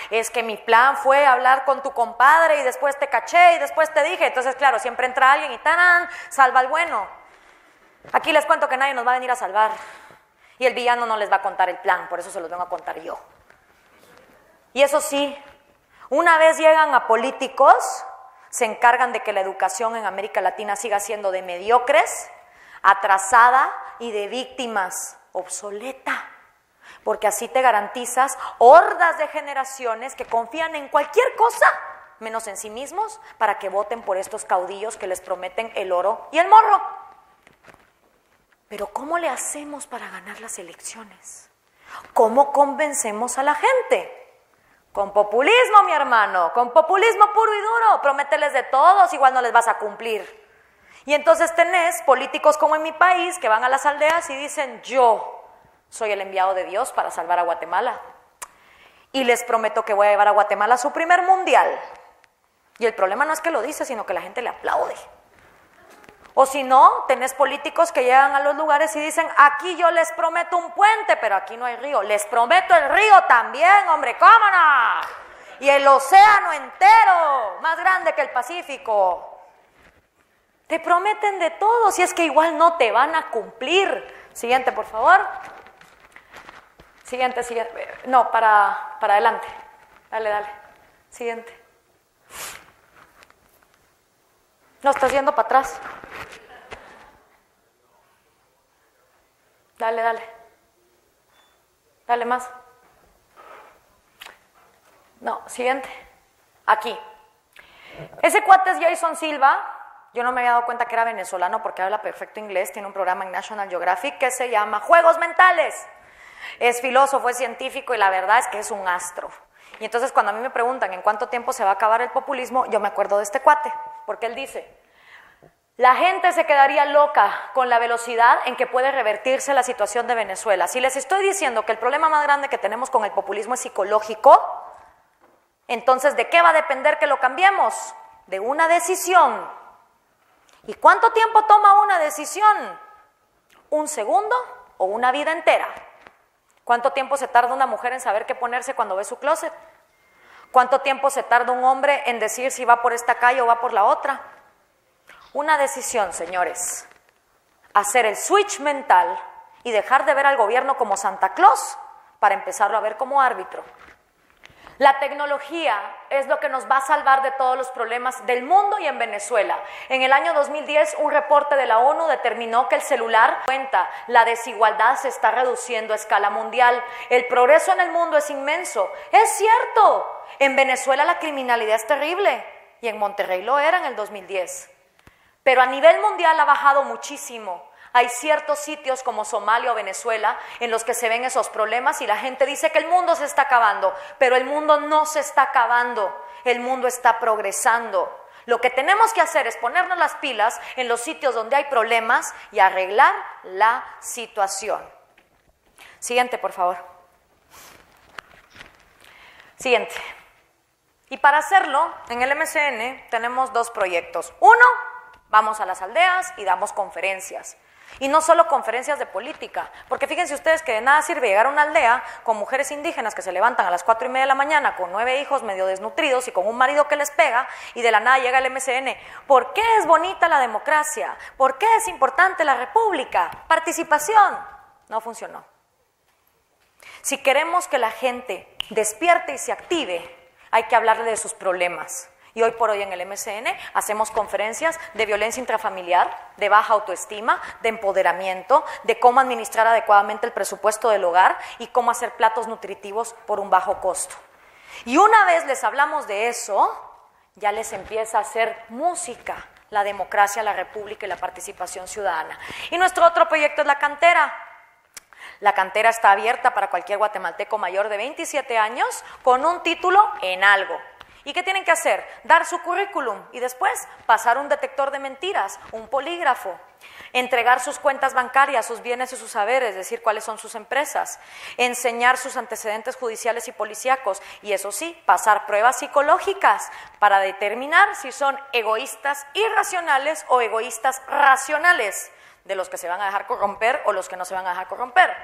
es que mi plan fue hablar con tu compadre y después te caché y después te dije. Entonces, claro, siempre entra alguien y ¡tarán! Salva al bueno. Aquí les cuento que nadie nos va a venir a salvar. Y el villano no les va a contar el plan, por eso se los vengo a contar yo. Y eso sí, una vez llegan a políticos, se encargan de que la educación en América Latina siga siendo de mediocres, atrasada y de víctimas, obsoleta. Porque así te garantizas hordas de generaciones que confían en cualquier cosa, menos en sí mismos, para que voten por estos caudillos que les prometen el oro y el morro. Pero ¿cómo le hacemos para ganar las elecciones? ¿Cómo convencemos a la gente? Con populismo, mi hermano, con populismo puro y duro. Promételes de todos, igual no les vas a cumplir. Y entonces tenés políticos como en mi país que van a las aldeas y dicen: yo soy el enviado de Dios para salvar a Guatemala. Y les prometo que voy a llevar a Guatemala a su primer mundial. Y el problema no es que lo dice, sino que la gente le aplaude. O si no, tenés políticos que llegan a los lugares y dicen: aquí yo les prometo un puente, pero aquí no hay río. Les prometo el río también, hombre, ¿cómo no? Y el océano entero, más grande que el Pacífico. Te prometen de todo, si es que igual no te van a cumplir. Siguiente, por favor. Siguiente. No, para adelante. Dale. Siguiente. No, estás yendo para atrás. Dale más. No, siguiente. Aquí. Ese cuate es Jason Silva. Yo no me había dado cuenta que era venezolano porque habla perfecto inglés. Tiene un programa en National Geographic que se llama Juegos Mentales. Es filósofo, es científico y la verdad es que es un astro. Y entonces cuando a mí me preguntan en cuánto tiempo se va a acabar el populismo, yo me acuerdo de este cuate, porque él dice: la gente se quedaría loca con la velocidad en que puede revertirse la situación de Venezuela. Si les estoy diciendo que el problema más grande que tenemos con el populismo es psicológico, entonces ¿de qué va a depender que lo cambiemos? De una decisión. ¿Y cuánto tiempo toma una decisión? ¿Un segundo o una vida entera? ¿Cuánto tiempo se tarda una mujer en saber qué ponerse cuando ve su closet? ¿Cuánto tiempo se tarda un hombre en decir si va por esta calle o va por la otra? Una decisión, señores. Hacer el switch mental y dejar de ver al gobierno como Santa Claus para empezarlo a ver como árbitro. La tecnología es lo que nos va a salvar de todos los problemas del mundo y en Venezuela. En el año 2010, un reporte de la ONU determinó que el celular cuenta, la desigualdad se está reduciendo a escala mundial, el progreso en el mundo es inmenso. Es cierto, en Venezuela la criminalidad es terrible y en Monterrey lo era en el 2010. Pero a nivel mundial ha bajado muchísimo. Hay ciertos sitios como Somalia o Venezuela en los que se ven esos problemas y la gente dice que el mundo se está acabando, pero el mundo no se está acabando, el mundo está progresando. Lo que tenemos que hacer es ponernos las pilas en los sitios donde hay problemas y arreglar la situación. Siguiente, por favor. Siguiente. Y para hacerlo, en el MCN tenemos dos proyectos. Uno, vamos a las aldeas y damos conferencias. Y no solo conferencias de política, porque fíjense ustedes que de nada sirve llegar a una aldea con mujeres indígenas que se levantan a las 4:30 de la mañana con 9 hijos medio desnutridos y con un marido que les pega y de la nada llega el MCN. ¿Por qué es bonita la democracia? ¿Por qué es importante la república? Participación. No funcionó. Si queremos que la gente despierte y se active, hay que hablarle de sus problemas. Y hoy por hoy en el MCN hacemos conferencias de violencia intrafamiliar, de baja autoestima, de empoderamiento, de cómo administrar adecuadamente el presupuesto del hogar y cómo hacer platos nutritivos por un bajo costo. Y una vez les hablamos de eso, ya les empieza a hacer música, la democracia, la república y la participación ciudadana. Y nuestro otro proyecto es la cantera. La cantera está abierta para cualquier guatemalteco mayor de 27 años con un título en algo. ¿Y qué tienen que hacer? Dar su currículum y después pasar un detector de mentiras, un polígrafo, entregar sus cuentas bancarias, sus bienes y sus saberes, decir cuáles son sus empresas, enseñar sus antecedentes judiciales y policíacos y eso sí, pasar pruebas psicológicas para determinar si son egoístas irracionales o egoístas racionales, de los que se van a dejar corromper o los que no se van a dejar corromper.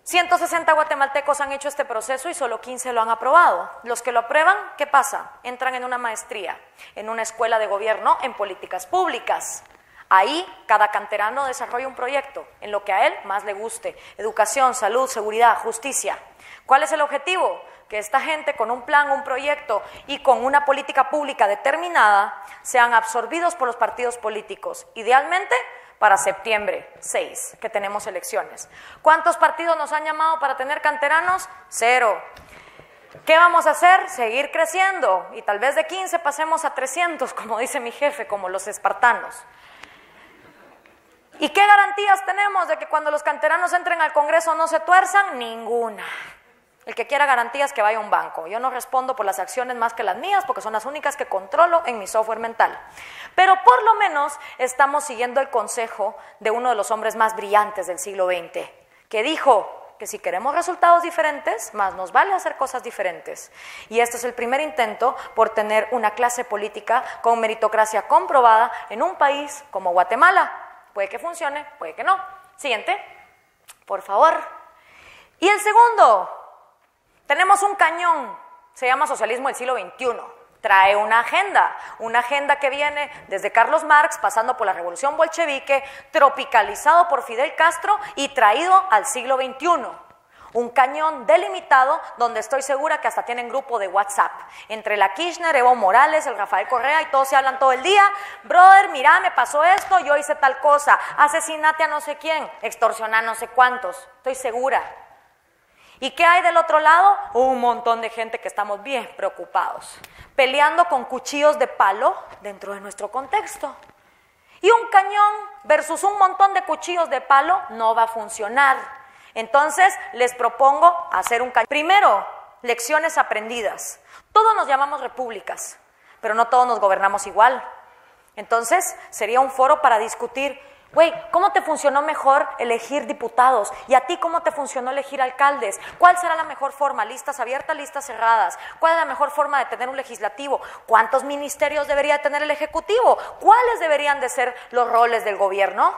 160 guatemaltecos han hecho este proceso y solo 15 lo han aprobado. Los que lo aprueban, ¿qué pasa? Entran en una maestría, en una escuela de gobierno en políticas públicas. Ahí cada canterano desarrolla un proyecto en lo que a él más le guste. Educación, salud, seguridad, justicia. ¿Cuál es el objetivo? que esta gente con un plan, un proyecto y con una política pública determinada sean absorbidos por los partidos políticos, idealmente para septiembre 6, que tenemos elecciones. ¿Cuántos partidos nos han llamado para tener canteranos? 0. ¿Qué vamos a hacer? Seguir creciendo y tal vez de 15 pasemos a 300, como dice mi jefe, como los espartanos. ¿Y qué garantías tenemos de que cuando los canteranos entren al Congreso no se tuerzan? Ninguna. El que quiera garantías que vaya a un banco. Yo no respondo por las acciones más que las mías porque son las únicas que controlo en mi software mental. Pero por lo menos estamos siguiendo el consejo de uno de los hombres más brillantes del siglo XX, que dijo que si queremos resultados diferentes, más nos vale hacer cosas diferentes. Y este es el primer intento por tener una clase política con meritocracia comprobada en un país como Guatemala. Puede que funcione, puede que no. Siguiente, por favor. Y el segundo, tenemos un cañón, se llama socialismo del siglo XXI. Trae una agenda que viene desde Carlos Marx, pasando por la revolución bolchevique, tropicalizado por Fidel Castro y traído al siglo XXI. Un cañón delimitado donde estoy segura que hasta tienen grupo de WhatsApp. Entre la Kirchner, Evo Morales, el Rafael Correa y todos se hablan todo el día. Brother, mira, me pasó esto, yo hice tal cosa. Asesinate a no sé quién, extorsionar no sé cuántos. Estoy segura. ¿Y qué hay del otro lado? Un montón de gente que estamos bien preocupados. Peleando con cuchillos de palo dentro de nuestro contexto. Y un cañón versus un montón de cuchillos de palo no va a funcionar. Entonces, les propongo hacer un cañón. Primero, lecciones aprendidas. Todos nos llamamos repúblicas, pero no todos nos gobernamos igual. Entonces, sería un foro para discutir, güey, ¿cómo te funcionó mejor elegir diputados? ¿Y a ti cómo te funcionó elegir alcaldes? ¿Cuál será la mejor forma? ¿Listas abiertas, listas cerradas? ¿Cuál es la mejor forma de tener un legislativo? ¿Cuántos ministerios debería tener el ejecutivo? ¿Cuáles deberían de ser los roles del gobierno?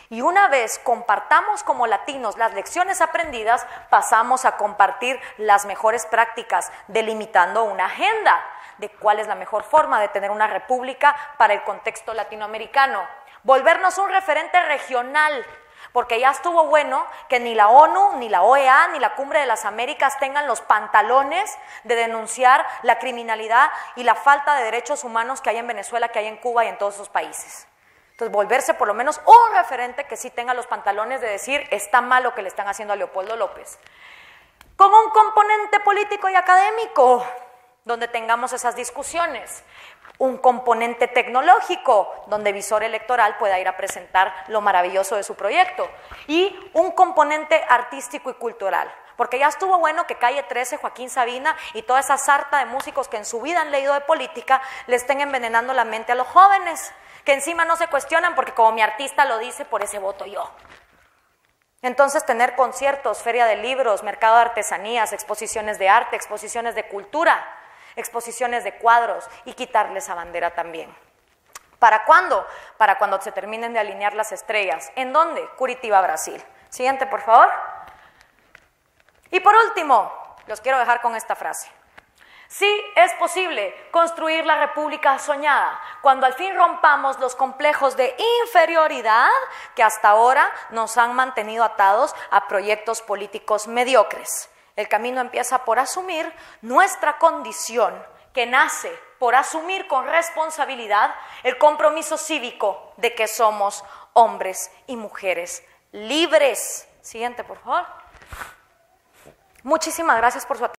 Y una vez compartamos como latinos las lecciones aprendidas, pasamos a compartir las mejores prácticas, delimitando una agenda de cuál es la mejor forma de tener una república para el contexto latinoamericano. Volvernos un referente regional, porque ya estuvo bueno que ni la ONU, ni la OEA, ni la Cumbre de las Américas tengan los pantalones de denunciar la criminalidad y la falta de derechos humanos que hay en Venezuela, que hay en Cuba y en todos esos países. Entonces, volverse por lo menos un referente que sí tenga los pantalones de decir está mal lo que le están haciendo a Leopoldo López. Con un componente político y académico, donde tengamos esas discusiones. Un componente tecnológico, donde Visor Electoral pueda ir a presentar lo maravilloso de su proyecto. Y un componente artístico y cultural. Porque ya estuvo bueno que Calle 13, Joaquín Sabina y toda esa sarta de músicos que en su vida han leído de política le estén envenenando la mente a los jóvenes, que encima no se cuestionan porque como mi artista lo dice, por ese voto yo. Entonces tener conciertos, feria de libros, mercado de artesanías, exposiciones de arte, exposiciones de cultura, exposiciones de cuadros y quitarle esa bandera también. ¿Para cuándo? Para cuando se terminen de alinear las estrellas. ¿En dónde? Curitiba, Brasil. Siguiente, por favor. Y por último, los quiero dejar con esta frase. Sí es posible construir la república soñada cuando al fin rompamos los complejos de inferioridad que hasta ahora nos han mantenido atados a proyectos políticos mediocres. El camino empieza por asumir nuestra condición, que nace por asumir con responsabilidad el compromiso cívico de que somos hombres y mujeres libres. Siguiente, por favor. Muchísimas gracias por su atención.